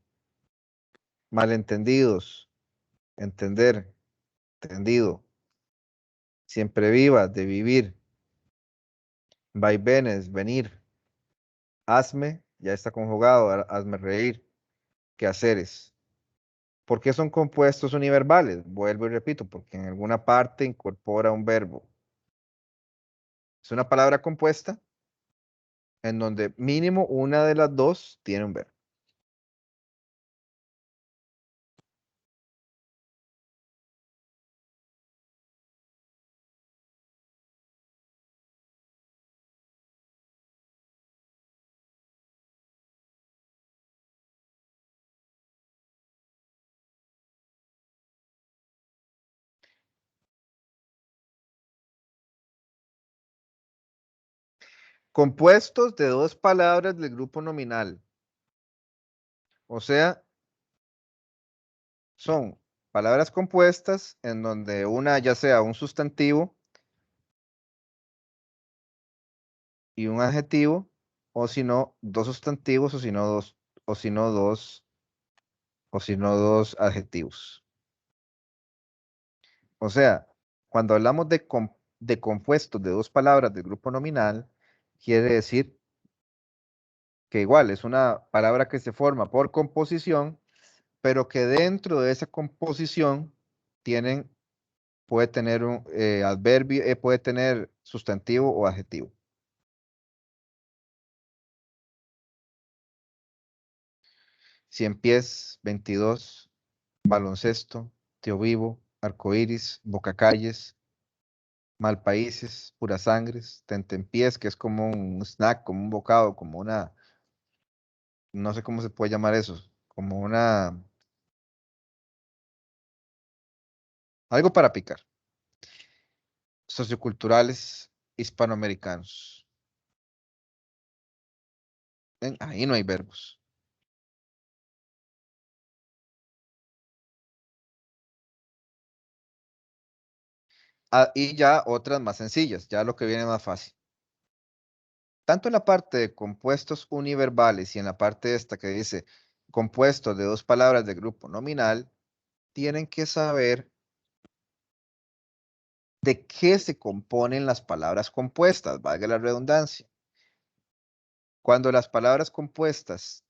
Malentendidos, entender, entendido. Siempre viva, de vivir. Vaivenes, venir. Hazme, ya está conjugado, hazme reír. Quehaceres. ¿Por qué son compuestos univerbales? Vuelvo y repito, porque en alguna parte incorpora un verbo. Es una palabra compuesta en donde mínimo una de las dos tiene un verbo. Compuestos de dos palabras del grupo nominal. O sea, son palabras compuestas en donde una ya sea un sustantivo y un adjetivo, o si no, dos sustantivos, o si no, dos adjetivos. O sea, cuando hablamos de compuestos de dos palabras del grupo nominal, quiere decir que igual es una palabra que se forma por composición, pero que dentro de esa composición puede tener un adverbio, puede tener sustantivo o adjetivo. Cien pies, 22, baloncesto, tío vivo, arcoíris, bocacalles, malpaíses, puras sangres, tentempiés, que es como un snack, como un bocado, como una, no sé cómo se puede llamar eso, como una, algo para picar. Socioculturales hispanoamericanos. ¿Ven? Ahí no hay verbos. Ah, y ya otras más sencillas, ya lo que viene más fácil. Tanto en la parte de compuestos univerbales y en la parte esta que dice compuestos de dos palabras de grupo nominal, tienen que saber de qué se componen las palabras compuestas, valga la redundancia. Cuando las palabras compuestas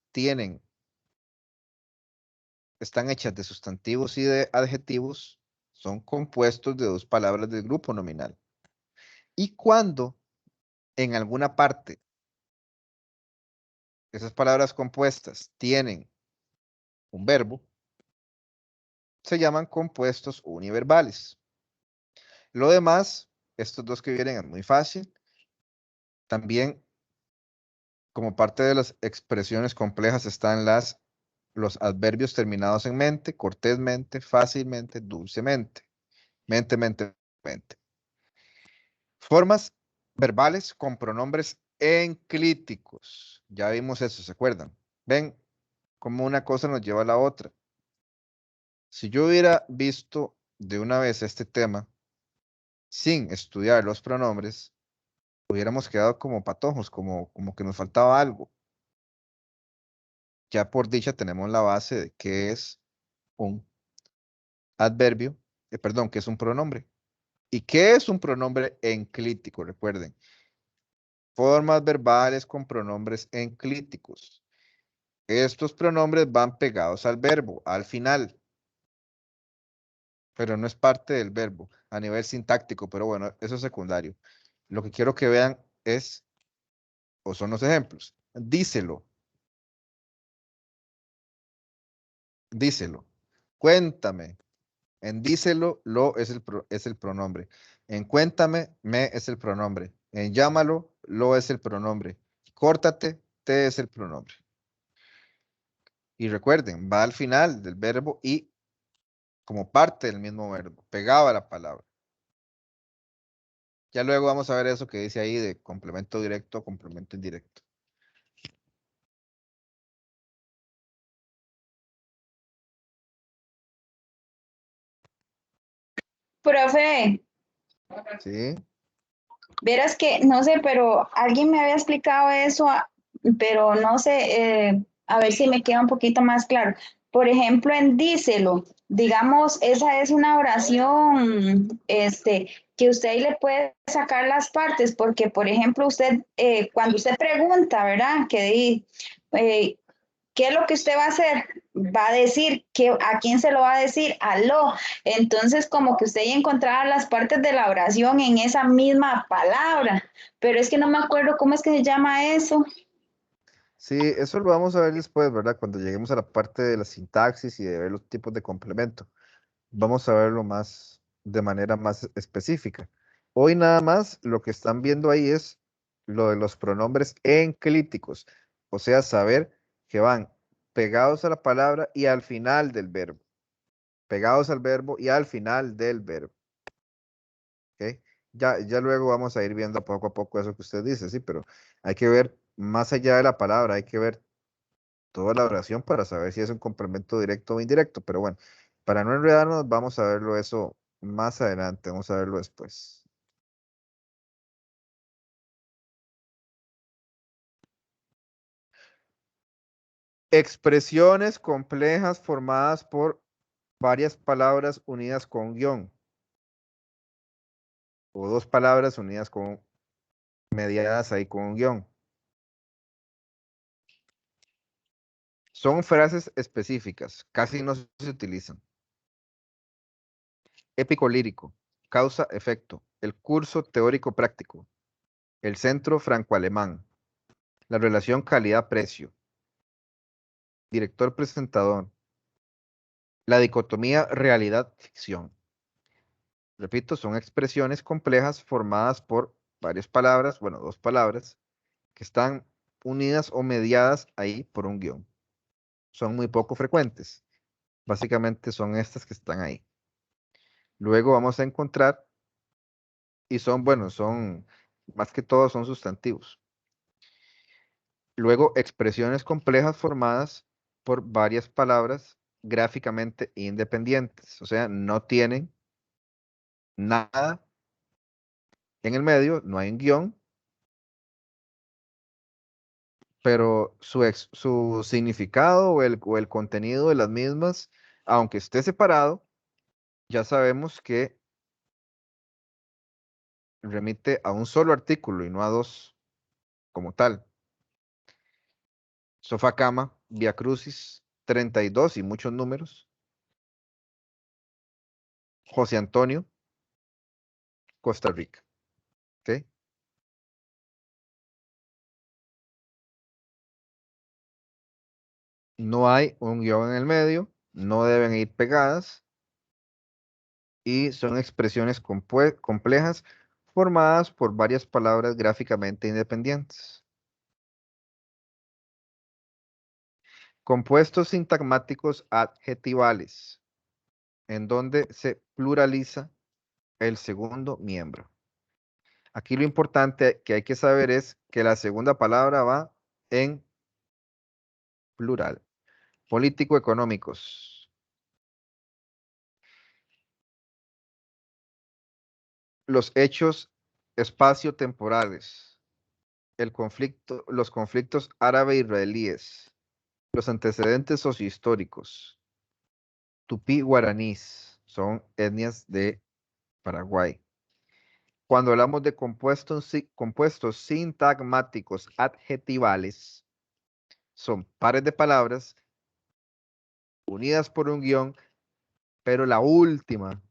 están hechas de sustantivos y de adjetivos, son compuestos de dos palabras del grupo nominal. Y cuando en alguna parte esas palabras compuestas tienen un verbo, se llaman compuestos univerbales. Lo demás, estos dos que vienen es muy fácil. También, como parte de las expresiones complejas, están los adverbios terminados en mente, cortésmente, fácilmente, dulcemente, mente, mente, mente. Formas verbales con pronombres enclíticos. Ya vimos eso, ¿se acuerdan? Ven cómo una cosa nos lleva a la otra. Si yo hubiera visto de una vez este tema sin estudiar los pronombres, hubiéramos quedado como patojos, como que nos faltaba algo. Ya por dicha tenemos la base de qué es un adverbio, perdón, qué es un pronombre. ¿Y qué es un pronombre enclítico? Recuerden, formas verbales con pronombres enclíticos. Estos pronombres van pegados al verbo, al final, pero no es parte del verbo a nivel sintáctico, pero bueno, eso es secundario. Lo que quiero que vean es, o son los ejemplos, díselo, díselo, cuéntame. En díselo, lo es el pronombre. En cuéntame, me es el pronombre. En llámalo, lo es el pronombre. Córtate, te es el pronombre. Y recuerden, va al final del verbo y como parte del mismo verbo, pegado a la palabra. Ya luego vamos a ver eso que dice ahí de complemento directo, complemento indirecto. Profe, ¿Sí? verás que, no sé, pero alguien me había explicado eso, pero no sé, a ver si me queda un poquito más claro. Por ejemplo, en díselo, digamos, esa es una oración, que usted ahí le puede sacar las partes, porque, por ejemplo, usted, cuando usted pregunta, ¿verdad? Eh, ¿Qué es lo que usted va a hacer? Va a decir, ¿a quién se lo va a decir? Aló. Entonces, como que usted ya encontraba las partes de la oración en esa misma palabra, pero es que no me acuerdo cómo es que se llama eso. Sí, eso lo vamos a ver después, ¿verdad? Cuando lleguemos a la parte de la sintaxis y de ver los tipos de complemento. Vamos a verlo más de manera más específica. Hoy nada más lo que están viendo ahí es lo de los pronombres enclíticos, o sea, saber que van pegados a la palabra y al final del verbo, pegados al verbo y al final del verbo. ¿Ok? Ya luego vamos a ir viendo poco a poco eso que usted dice, sí, pero hay que ver más allá de la palabra, hay que ver toda la oración para saber si es un complemento directo o indirecto. Pero bueno, para no enredarnos, vamos a verlo eso más adelante, vamos a verlo después. Expresiones complejas formadas por varias palabras unidas con guión. O dos palabras unidas con mediadas ahí con un guión. Son frases específicas, casi no se utilizan. Épico lírico, causa-efecto, el curso teórico práctico, el centro franco-alemán, la relación calidad-precio, director presentador, la dicotomía realidad-ficción. Repito, son expresiones complejas formadas por varias palabras, bueno, dos palabras, que están unidas o mediadas ahí por un guión. Son muy poco frecuentes. Básicamente son estas que están ahí. Luego vamos a encontrar, y son, bueno, son, más que todo son sustantivos. Luego, expresiones complejas formadas por varias palabras gráficamente independientes, o sea, no tienen nada en el medio, no hay un guión, pero su significado o el contenido de las mismas, aunque esté separado, ya sabemos que remite a un solo artículo y no a dos como tal. Sofá cama, Via Crucis, 32 y muchos números. José Antonio, Costa Rica. ¿Ok? No hay un guión en el medio, no deben ir pegadas y son expresiones complejas formadas por varias palabras gráficamente independientes. Compuestos sintagmáticos adjetivales, en donde se pluraliza el segundo miembro. Aquí lo importante que hay que saber es que la segunda palabra va en plural. Político-económicos. Los hechos espacio-temporales. Los conflictos árabe-israelíes. Los antecedentes sociohistóricos. Tupí-guaraníes son etnias de Paraguay. Cuando hablamos de compuestos sintagmáticos adjetivales, son pares de palabras unidas por un guión, pero la última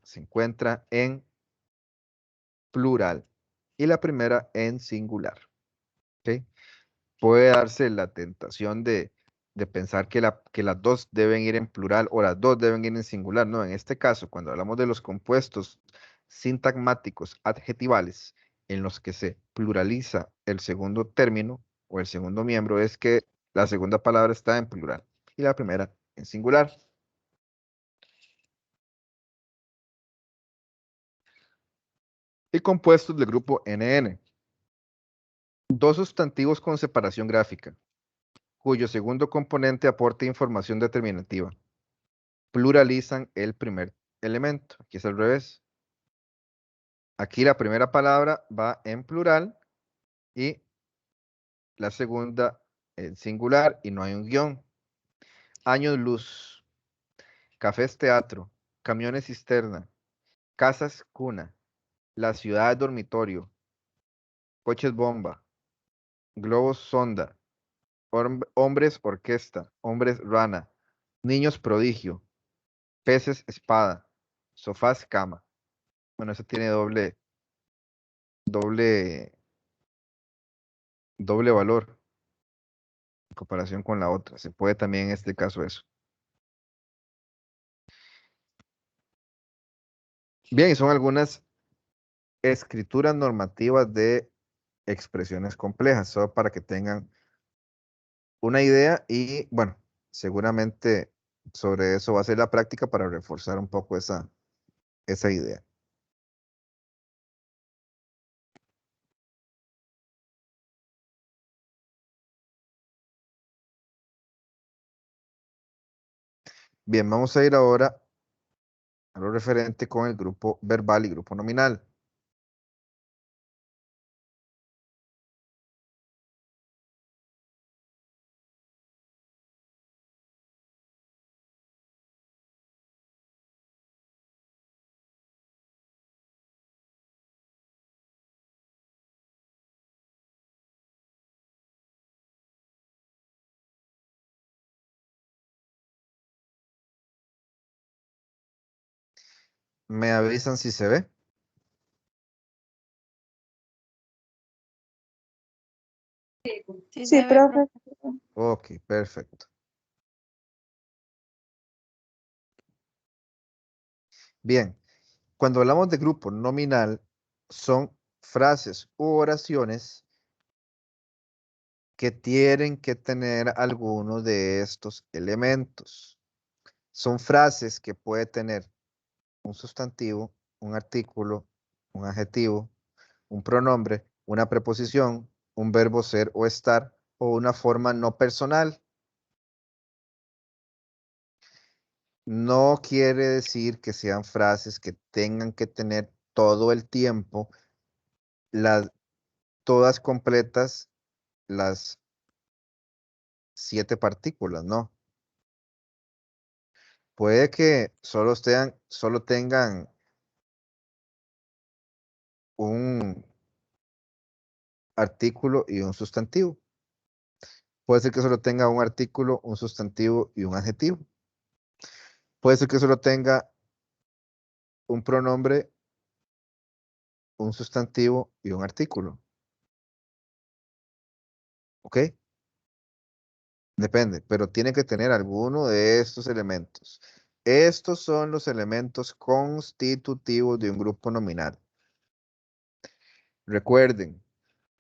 se encuentra en plural y la primera en singular. ¿Ok? Puede darse la tentación de pensar que las dos deben ir en plural o las dos deben ir en singular. No, en este caso, cuando hablamos de los compuestos sintagmáticos adjetivales en los que se pluraliza el segundo término o el segundo miembro, es que la segunda palabra está en plural y la primera en singular. Y compuestos del grupo NN. Dos sustantivos con separación gráfica, cuyo segundo componente aporta información determinativa. Pluralizan el primer elemento. Aquí es al revés. Aquí la primera palabra va en plural y la segunda en singular y no hay un guión. Años luz, cafés teatro, camiones cisterna, casas cuna, la ciudad dormitorio, coches bomba, globos sonda, hombres orquesta, hombres rana, niños prodigio, peces espada, sofás cama. Bueno, eso tiene doble, doble valor en comparación con la otra. Se puede también en este caso eso. Bien, y son algunas escrituras normativas de expresiones complejas, solo para que tengan una idea y bueno, seguramente sobre eso va a ser la práctica para reforzar un poco esa idea. Bien, vamos a ir ahora a lo referente con el grupo verbal y grupo nominal. Me avisan si se ve. Sí, Sí, se ve, profe. Ok, perfecto. Bien, cuando hablamos de grupo nominal, son frases u oraciones que tienen que tener alguno de estos elementos. Son frases que puede tener un sustantivo, un artículo, un adjetivo, un pronombre, una preposición, un verbo ser o estar o una forma no personal. No quiere decir que sean frases que tengan que tener todo el tiempo las todas completas las 7 partículas, ¿no? Puede que solo tengan un artículo y un sustantivo. Puede ser que solo tenga un artículo, un sustantivo y un adjetivo. Puede ser que solo tenga un pronombre, un sustantivo y un artículo. ¿Ok? Depende, pero tiene que tener alguno de estos elementos. Estos son los elementos constitutivos de un grupo nominal. Recuerden,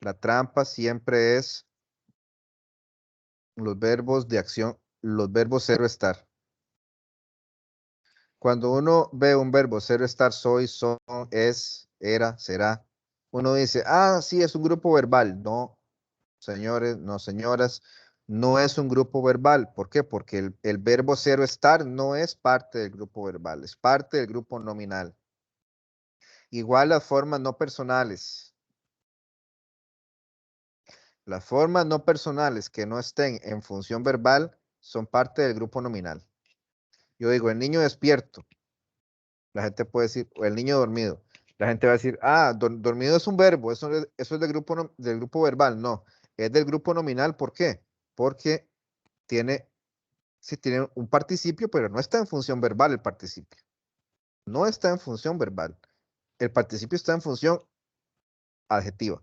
la trampa siempre es los verbos de acción, los verbos ser o estar. Cuando uno ve un verbo ser o estar, soy, son, es, era, será, uno dice, ah, sí, es un grupo verbal. No, señores, no, señoras, no es un grupo verbal. ¿Por qué? Porque el verbo ser o estar no es parte del grupo verbal, es parte del grupo nominal. Igual las formas no personales. Las formas no personales que no estén en función verbal son parte del grupo nominal. Yo digo, el niño despierto. La gente puede decir, o el niño dormido. La gente va a decir, ah, dormido es un verbo, eso es del grupo verbal. No, es del grupo nominal. ¿Por qué? Porque tiene, sí, tiene un participio, pero no está en función verbal el participio. No está en función verbal. El participio está en función adjetiva.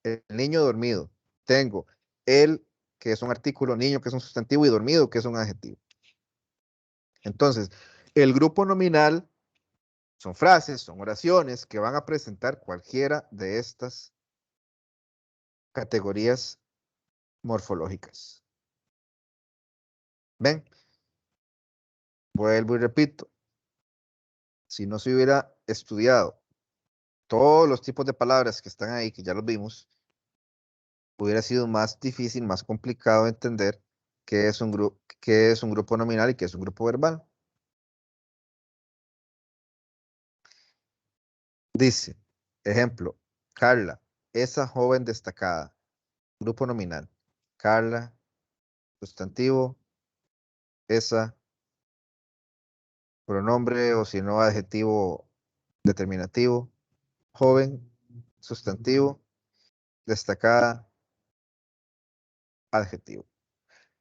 El niño dormido. Tengo el, que es un artículo, niño, que es un sustantivo, y dormido, que es un adjetivo. Entonces, el grupo nominal son frases, son oraciones que van a presentar cualquiera de estas categorías morfológicas. ¿Ven? Vuelvo y repito. Si no se hubiera estudiado todos los tipos de palabras que están ahí, que ya los vimos, hubiera sido más difícil, más complicado entender qué es un grupo nominal y qué es un grupo verbal. Dice, ejemplo, Carla, esa joven destacada. Grupo nominal. Carla, sustantivo, esa, pronombre o si no adjetivo determinativo. Joven, sustantivo, destacada, adjetivo.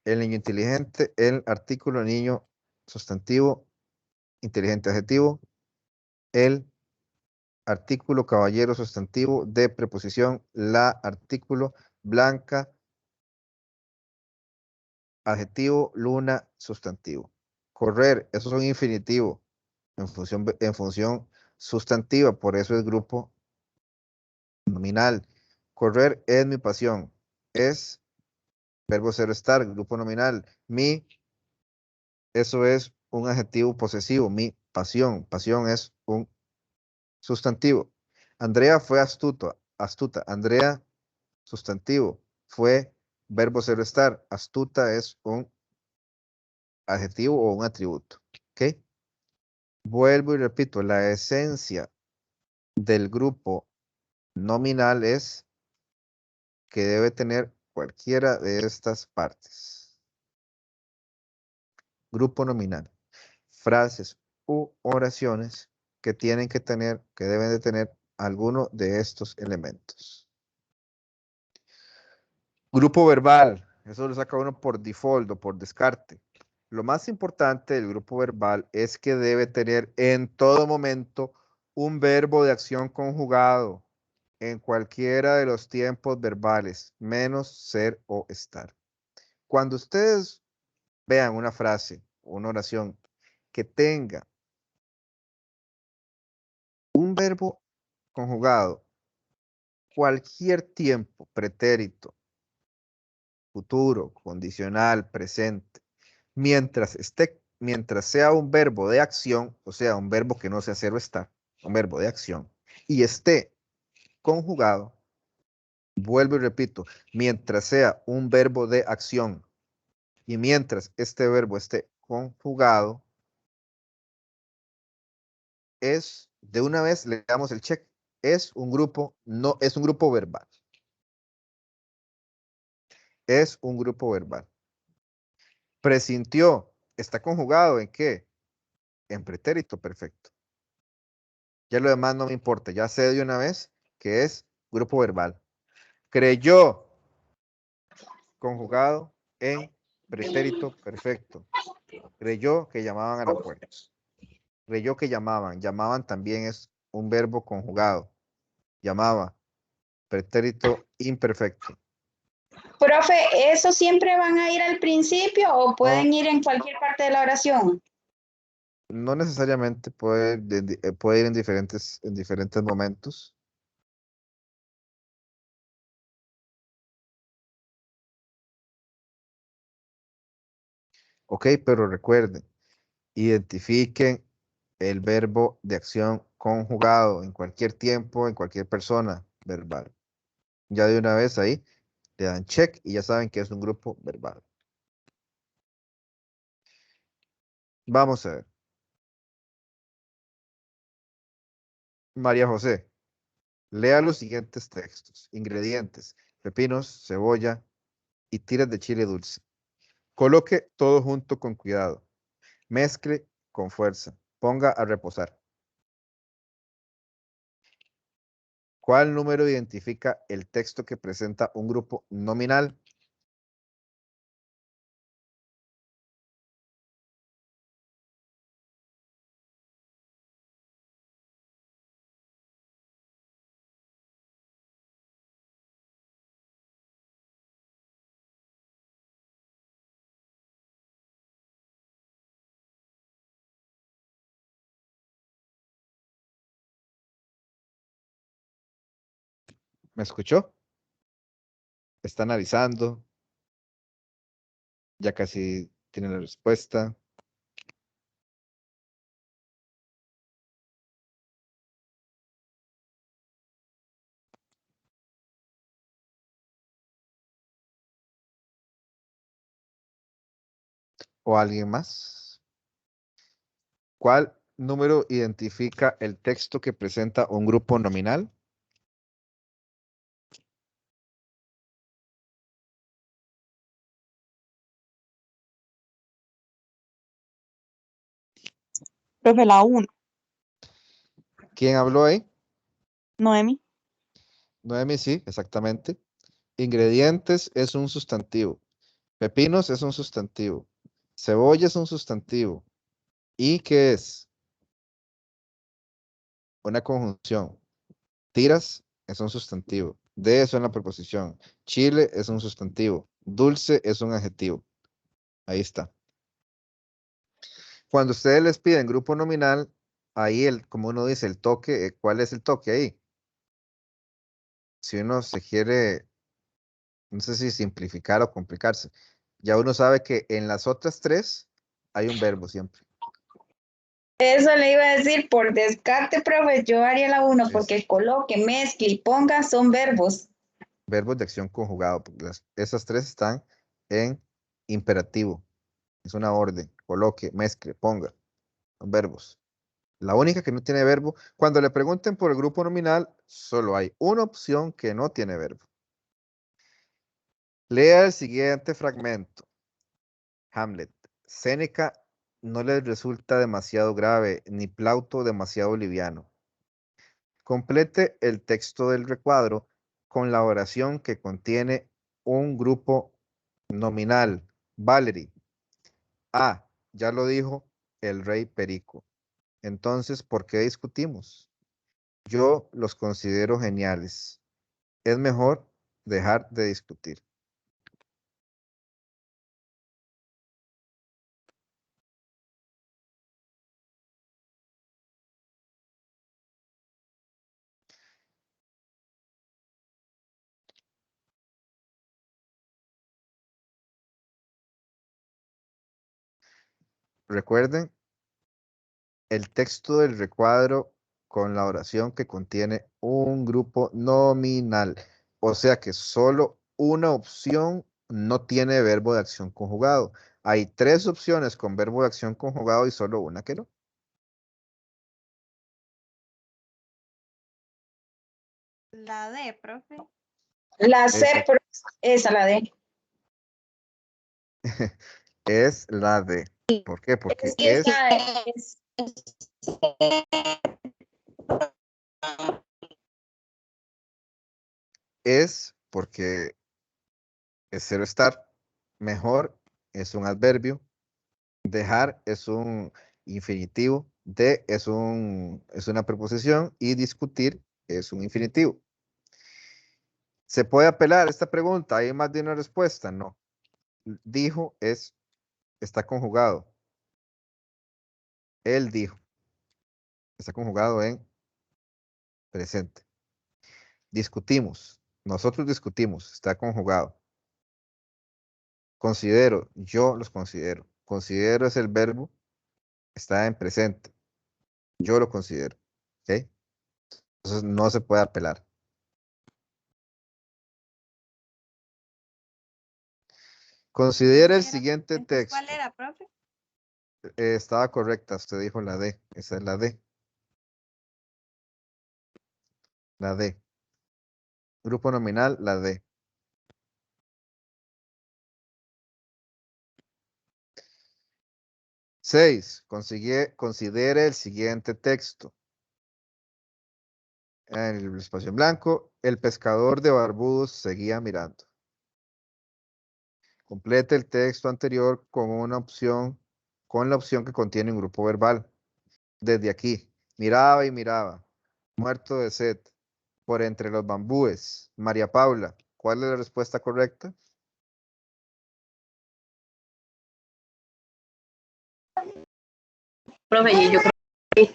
El niño inteligente, el artículo niño, sustantivo, inteligente, adjetivo. El artículo caballero, sustantivo, de preposición, la artículo, blanca, adjetivo, luna, sustantivo. Correr, eso es un infinitivo en función sustantiva, por eso es grupo nominal. Correr es mi pasión, es verbo ser estar, grupo nominal. Mi, eso es un adjetivo posesivo, mi pasión, pasión es un sustantivo. Andrea fue astuta, Andrea, sustantivo, fue verbo ser estar, astuta es un adjetivo o un atributo. ¿Ok? Vuelvo y repito, la esencia del grupo nominal es que debe tener cualquiera de estas partes. Grupo nominal. Frases u oraciones que tienen que tener, que deben de tener alguno de estos elementos. Grupo verbal. Eso lo saca uno por default o por descarte. Lo más importante del grupo verbal es que debe tener en todo momento un verbo de acción conjugado en cualquiera de los tiempos verbales, menos ser o estar. Cuando ustedes vean una frase o una oración que tenga un verbo conjugado, cualquier tiempo, pretérito, futuro, condicional, presente, mientras sea un verbo de acción, o sea, un verbo que no sea ser o estar, un verbo de acción, y esté conjugado, vuelvo y repito, mientras sea un verbo de acción y mientras este verbo esté conjugado, es, de una vez le damos el check, es un grupo, no, es un grupo verbal. Es un grupo verbal. Presintió, está conjugado ¿en qué? En pretérito perfecto. Ya lo demás no me importa, ya sé de una vez que es grupo verbal. Creyó, conjugado en pretérito perfecto. Creyó que llamaban a la puerta. Creyó que llamaban. Llamaban también es un verbo conjugado. Llamaba, pretérito imperfecto. Profe, ¿eso siempre van a ir al principio o No, pueden ir en cualquier parte de la oración? no necesariamente puede ir en diferentes momentos. Ok, pero recuerden, identifiquen el verbo de acción conjugado en cualquier tiempo, en cualquier persona verbal. Ya de una vez ahí le dan check y ya saben que es un grupo verbal. Vamos a ver. María José, lea los siguientes textos. Ingredientes: pepinos, cebolla y tiras de chile dulce. Coloque todo junto con cuidado. Mezcle con fuerza. Ponga a reposar. ¿Cuál número identifica el texto que presenta un grupo nominal? ¿Me escuchó? Está analizando. Ya casi tiene la respuesta. ¿O alguien más? ¿Cuál número identifica el texto que presenta un grupo nominal? Profe, la 1, ¿Quién habló ahí? Noemi. Noemi, sí, exactamente. Ingredientes es un sustantivo. Pepinos es un sustantivo. Cebolla es un sustantivo. ¿Y qué es? Una conjunción. Tiras es un sustantivo. De es una preposición. Chile es un sustantivo. Dulce es un adjetivo. Ahí está. Cuando ustedes les piden grupo nominal, ahí como uno dice, el toque, ¿cuál es el toque ahí? Si uno se quiere, no sé si simplificar o complicarse, ya uno sabe que en las otras tres hay un verbo siempre. Eso le iba a decir, por descarte, profe, yo haría la 1 Es porque coloque, mezcle y ponga son verbos. verbos de acción conjugado, porque esas tres están en imperativo. Es una orden. Coloque, mezcle, ponga. verbos. La única que no tiene verbo. Cuando le pregunten por el grupo nominal, solo hay una opción que no tiene verbo. Lea el siguiente fragmento. Hamlet. Séneca no le resulta demasiado grave, ni Plauto demasiado liviano. Complete el texto del recuadro con la oración que contiene un grupo nominal. Valerie. Ah, ya lo dijo el rey Perico. Entonces, ¿por qué discutimos? Yo los considero geniales. Es mejor dejar de discutir. Recuerden el texto del recuadro con la oración que contiene un grupo nominal. O sea que solo una opción no tiene verbo de acción conjugado. Hay 3 opciones con verbo de acción conjugado y solo una que no. La D, profe. La C, Esa esa la D. es la D. ¿Por qué? Porque Sí, es, porque es cero estar. Mejor es un adverbio. Dejar es un infinitivo. De es una preposición. Y discutir es un infinitivo. ¿Se puede apelar esta pregunta? ¿Hay más de una respuesta? No. Dijo está conjugado. Él dijo. Está conjugado en presente. Discutimos. Nosotros discutimos. Está conjugado. Considero. Yo los considero. Considero es el verbo. Está en presente. Yo lo considero. ¿Ok? Entonces no se puede apelar. Considere el siguiente Entonces, ¿cuál texto. era, profe? Estaba correcta. Usted dijo la D. Esa es la D. La D. Grupo nominal, la D. Seis. Considere el siguiente texto. En el espacio en blanco, el pescador de Barbudos seguía mirando. Complete el texto anterior con la opción que contiene un grupo verbal. Desde aquí, miraba y miraba, muerto de sed, por entre los bambúes. María Paula, ¿cuál es la respuesta correcta? Profe, yo creo que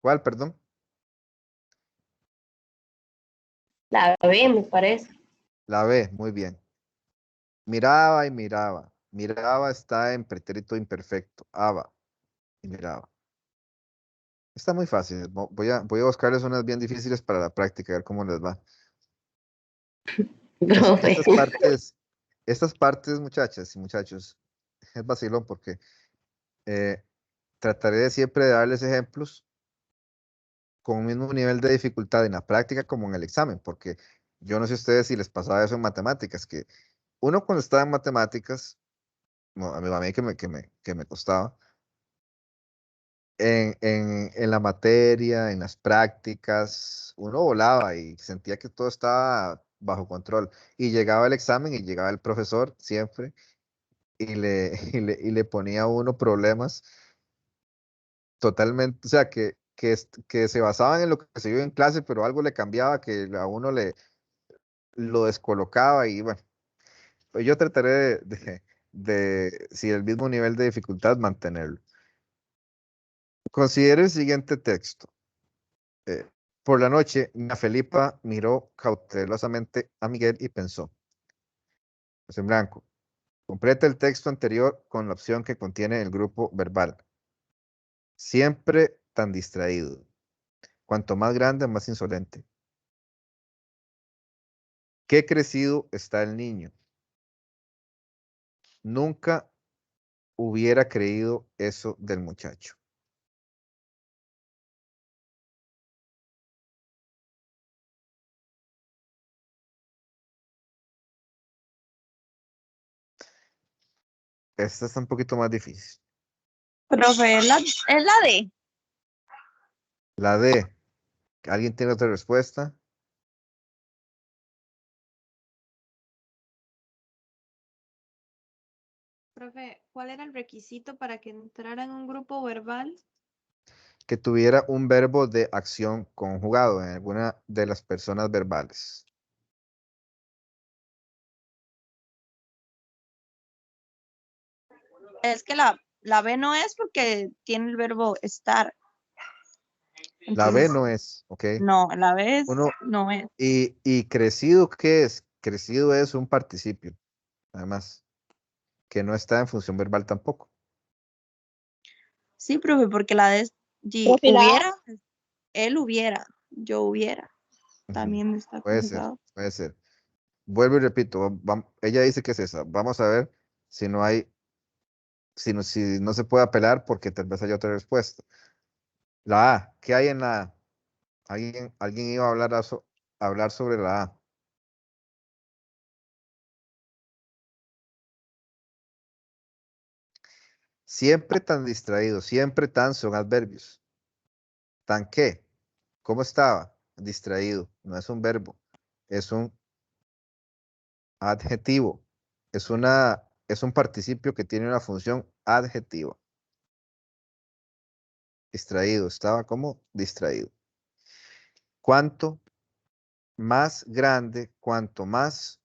¿Cuál, perdón? la B, me parece. La B, muy bien. Miraba y miraba. Miraba está en pretérito imperfecto. Aba y miraba. Está muy fácil. Voy a buscarles unas bien difíciles para la práctica, a ver cómo les va. Profe. Estas partes, muchachas y muchachos, es vacilón porque eh, trataré de siempre de darles ejemplos con un mismo nivel de dificultad en la práctica como en el examen, porque yo no sé a ustedes si les pasaba eso en matemáticas, que uno cuando estaba en matemáticas, no, a mí que me costaba, en la materia, en las prácticas, uno volaba y sentía que todo estaba bajo control. Y llegaba el examen y llegaba el profesor siempre y le, y le ponía a uno problemas totalmente, o sea, que se basaban en lo que se vio en clase, pero algo le cambiaba que a uno lo descolocaba y bueno, pues yo trataré si el mismo nivel de dificultad mantenerlo. Considere el siguiente texto. Eh, por la noche, Mia Felipa miró cautelosamente a Miguel y pensó. Pues en blanco. Completa el texto anterior con la opción que contiene el grupo verbal. Siempre tan distraído. Cuanto más grande, más insolente. Qué crecido está el niño. Nunca hubiera creído eso del muchacho? Esta está un poquito más difícil. Profe, es la D. La D. ¿Alguien tiene otra respuesta? Profe, ¿cuál era el requisito para que entrara en un grupo verbal? Que tuviera un verbo de acción conjugado en alguna de las personas verbales. Es que la B no es porque tiene el verbo estar. La B Entonces, no es, ¿ok? no, la B Uno, no es. y crecido, ¿qué es? Crecido es un participio, además, que no está en función verbal tampoco. Sí, profe, porque la D es Profe, la A. hubiera, él hubiera, yo hubiera. Ujú. También está Puede ser, conjugado. puede ser. Vuelvo y repito, ella dice que es esa. Vamos a ver si no hay, si no se puede apelar porque tal vez haya otra respuesta. La A, ¿qué hay en la A? Alguien iba a hablar sobre la A. Siempre tan distraído, siempre tan son adverbios. ¿Tan qué? ¿Cómo estaba? Distraído. No es un verbo, es un adjetivo. Es un participio que tiene una función adjetiva. Distraído, estaba como distraído. Cuanto más grande, cuanto más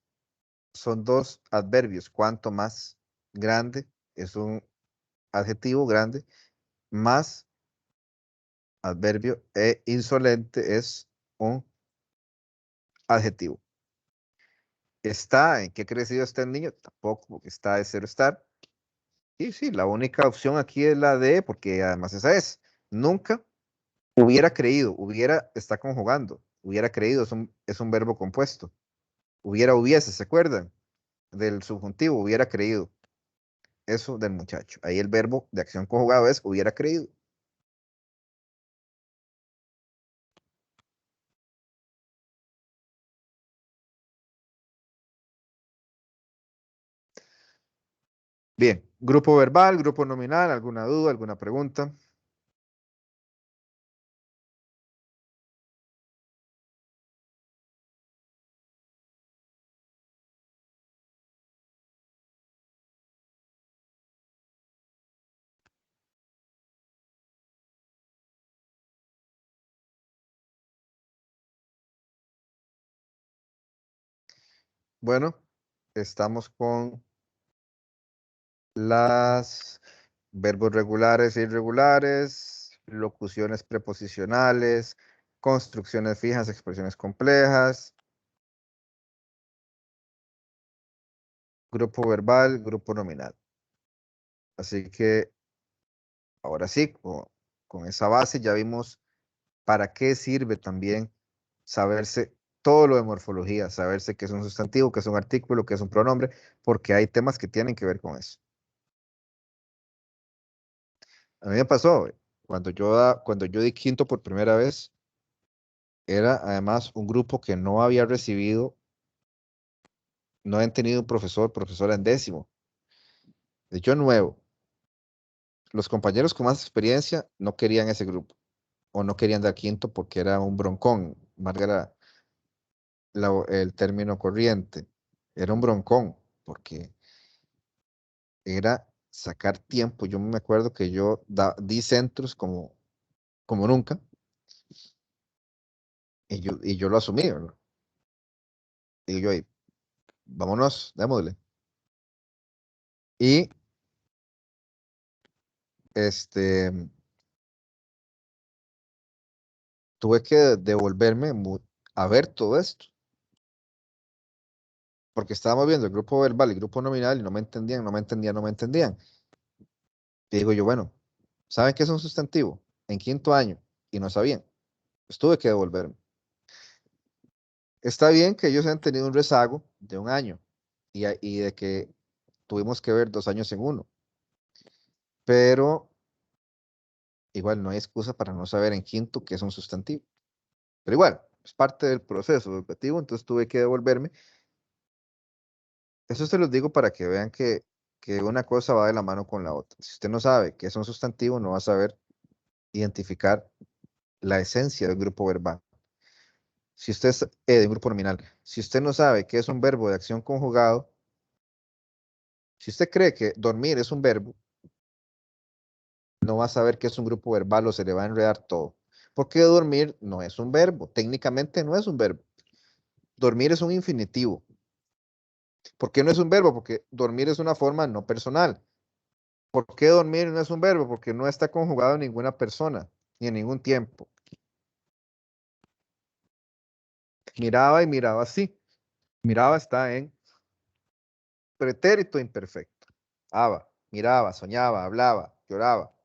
son dos adverbios. Cuanto más grande es un adjetivo grande, más adverbio e insolente es un adjetivo. ¿Está en qué crecido está el niño? Tampoco, porque está de cero estar. Y sí, la única opción aquí es la de, porque además esa es. Nunca hubiera creído, hubiera está conjugando. Hubiera creído es un verbo compuesto. Hubiese, ¿se acuerdan? Del subjuntivo, hubiera creído. Eso del muchacho. Ahí el verbo de acción conjugado es hubiera creído. Bien, grupo verbal, grupo nominal, ¿alguna duda, alguna pregunta? Bueno, estamos con las verbos regulares e irregulares, locuciones preposicionales, construcciones fijas, expresiones complejas, grupo verbal, grupo nominal. Así que ahora sí, con esa base ya vimos para qué sirve también saberse todo lo de morfología, saberse qué es un sustantivo, qué es un artículo, qué es un pronombre, porque hay temas que tienen que ver con eso. A mí me pasó, cuando yo di quinto por primera vez, era además un grupo que no había recibido, no habían tenido un profesora en décimo. De hecho, nuevo. Los compañeros con más experiencia no querían ese grupo, o no querían dar quinto porque era un broncón, valga el término corriente. Era un broncón, porque era sacar tiempo. Yo me acuerdo que yo di centros como nunca, y yo lo asumí, ¿verdad? Y yo ahí, vámonos, démosle. Y este, tuve que devolverme a ver todo esto, porque estábamos viendo el grupo verbal y el grupo nominal y no me entendían, no me entendían, no me entendían. Y digo yo, bueno, ¿saben qué es un sustantivo? En quinto año, y no sabían. Pues tuve que devolverme. Está bien que ellos han tenido un rezago de un año y de que tuvimos que ver 2 años en uno. pero igual no hay excusa para no saber en quinto qué es un sustantivo. Pero igual, es parte del proceso educativo, entonces tuve que devolverme. Eso se los digo para que vean que una cosa va de la mano con la otra. Si usted no sabe qué es un sustantivo, no va a saber identificar la esencia del grupo verbal. Si usted es de un grupo nominal, si usted no sabe qué es un verbo de acción conjugado, si usted cree que dormir es un verbo, no va a saber qué es un grupo verbal o se le va a enredar todo. Porque dormir no es un verbo, técnicamente no es un verbo. Dormir es un infinitivo. ¿Por qué no es un verbo? Porque dormir es una forma no personal. ¿Por qué dormir no es un verbo? Porque no está conjugado en ninguna persona, ni en ningún tiempo. Miraba y miraba sí. Miraba está en pretérito imperfecto. Miraba, soñaba, hablaba, lloraba.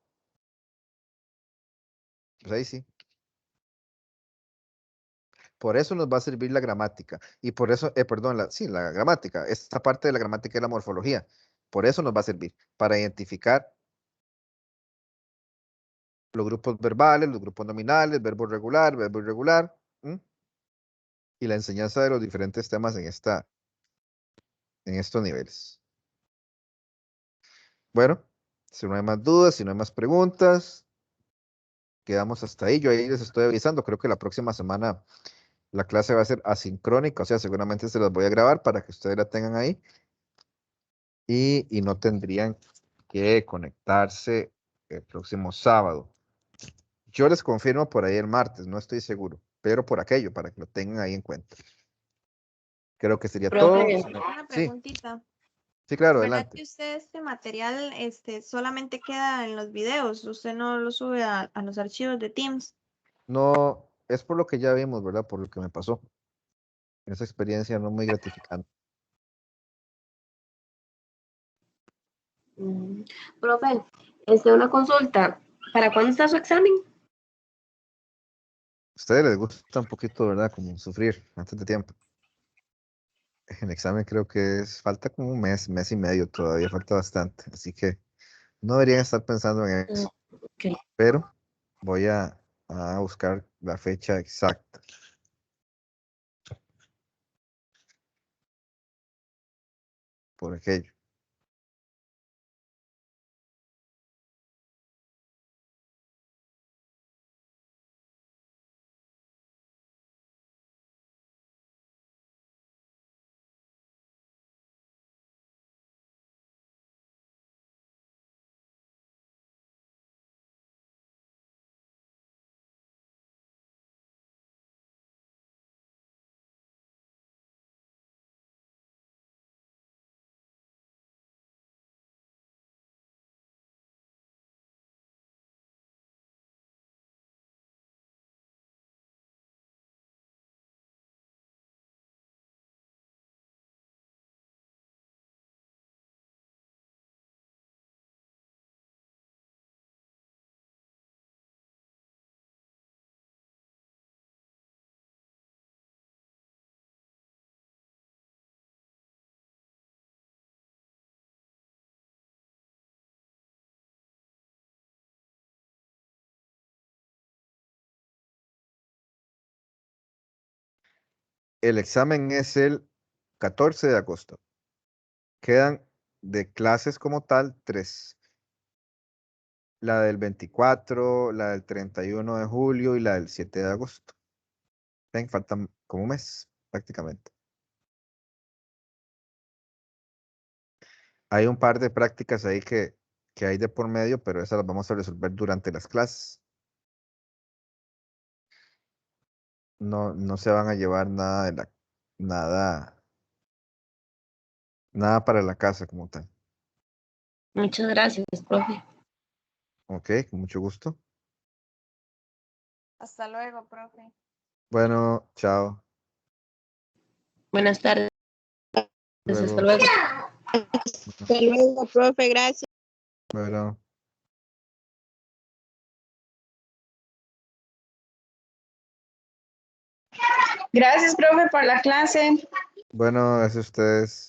Pues ahí sí. Por eso nos va a servir la gramática. Y por eso, perdón, la gramática. Esta parte de la gramática es la morfología. Por eso nos va a servir. Para identificar los grupos verbales, los grupos nominales, verbo regular, verbo irregular. ¿M? Y la enseñanza de los diferentes temas en estos niveles. Bueno, si no hay más dudas, si no hay más preguntas, quedamos hasta ahí. Yo ahí les estoy avisando. Creo que la próxima semana la clase va a ser asincrónica, o sea, seguramente se las voy a grabar para que ustedes la tengan ahí y no tendrían que conectarse el próximo sábado. Yo les confirmo por ahí el martes, no estoy seguro, pero por aquello, para que lo tengan ahí en cuenta. Creo que sería todo. Profe, Una Sí, preguntita. sí, claro, ¿Verdad adelante. que usted este material solamente queda en los videos? Usted no lo sube a los archivos de Teams. No, es por lo que ya vimos, ¿verdad? Por lo que me pasó. Esa experiencia no muy gratificante. mm, profe, una consulta. ¿Para cuándo está su examen? A ustedes les gusta un poquito, ¿verdad? Como sufrir antes de tiempo. El examen creo que falta como un mes, mes y medio todavía, falta bastante. Así que no deberían estar pensando en Mm, eso. ok. Pero voy a buscar la fecha exacta. Por aquello. El examen es el 14 de agosto. Quedan de clases como tal 3. La del 24, la del 31 de julio y la del 7 de agosto. Ven, faltan como un mes prácticamente. Hay un par de prácticas ahí que hay de por medio, pero esas las vamos a resolver durante las clases. No, no se van a llevar nada, nada para la casa como tal. Muchas gracias, profe. Ok, con mucho gusto. Hasta luego, profe. Bueno, chao. Buenas tardes. Hasta Luego. luego. Bueno, Hasta luego, profe, gracias. bueno. Gracias, profe, por la clase. Bueno, gracias a ustedes.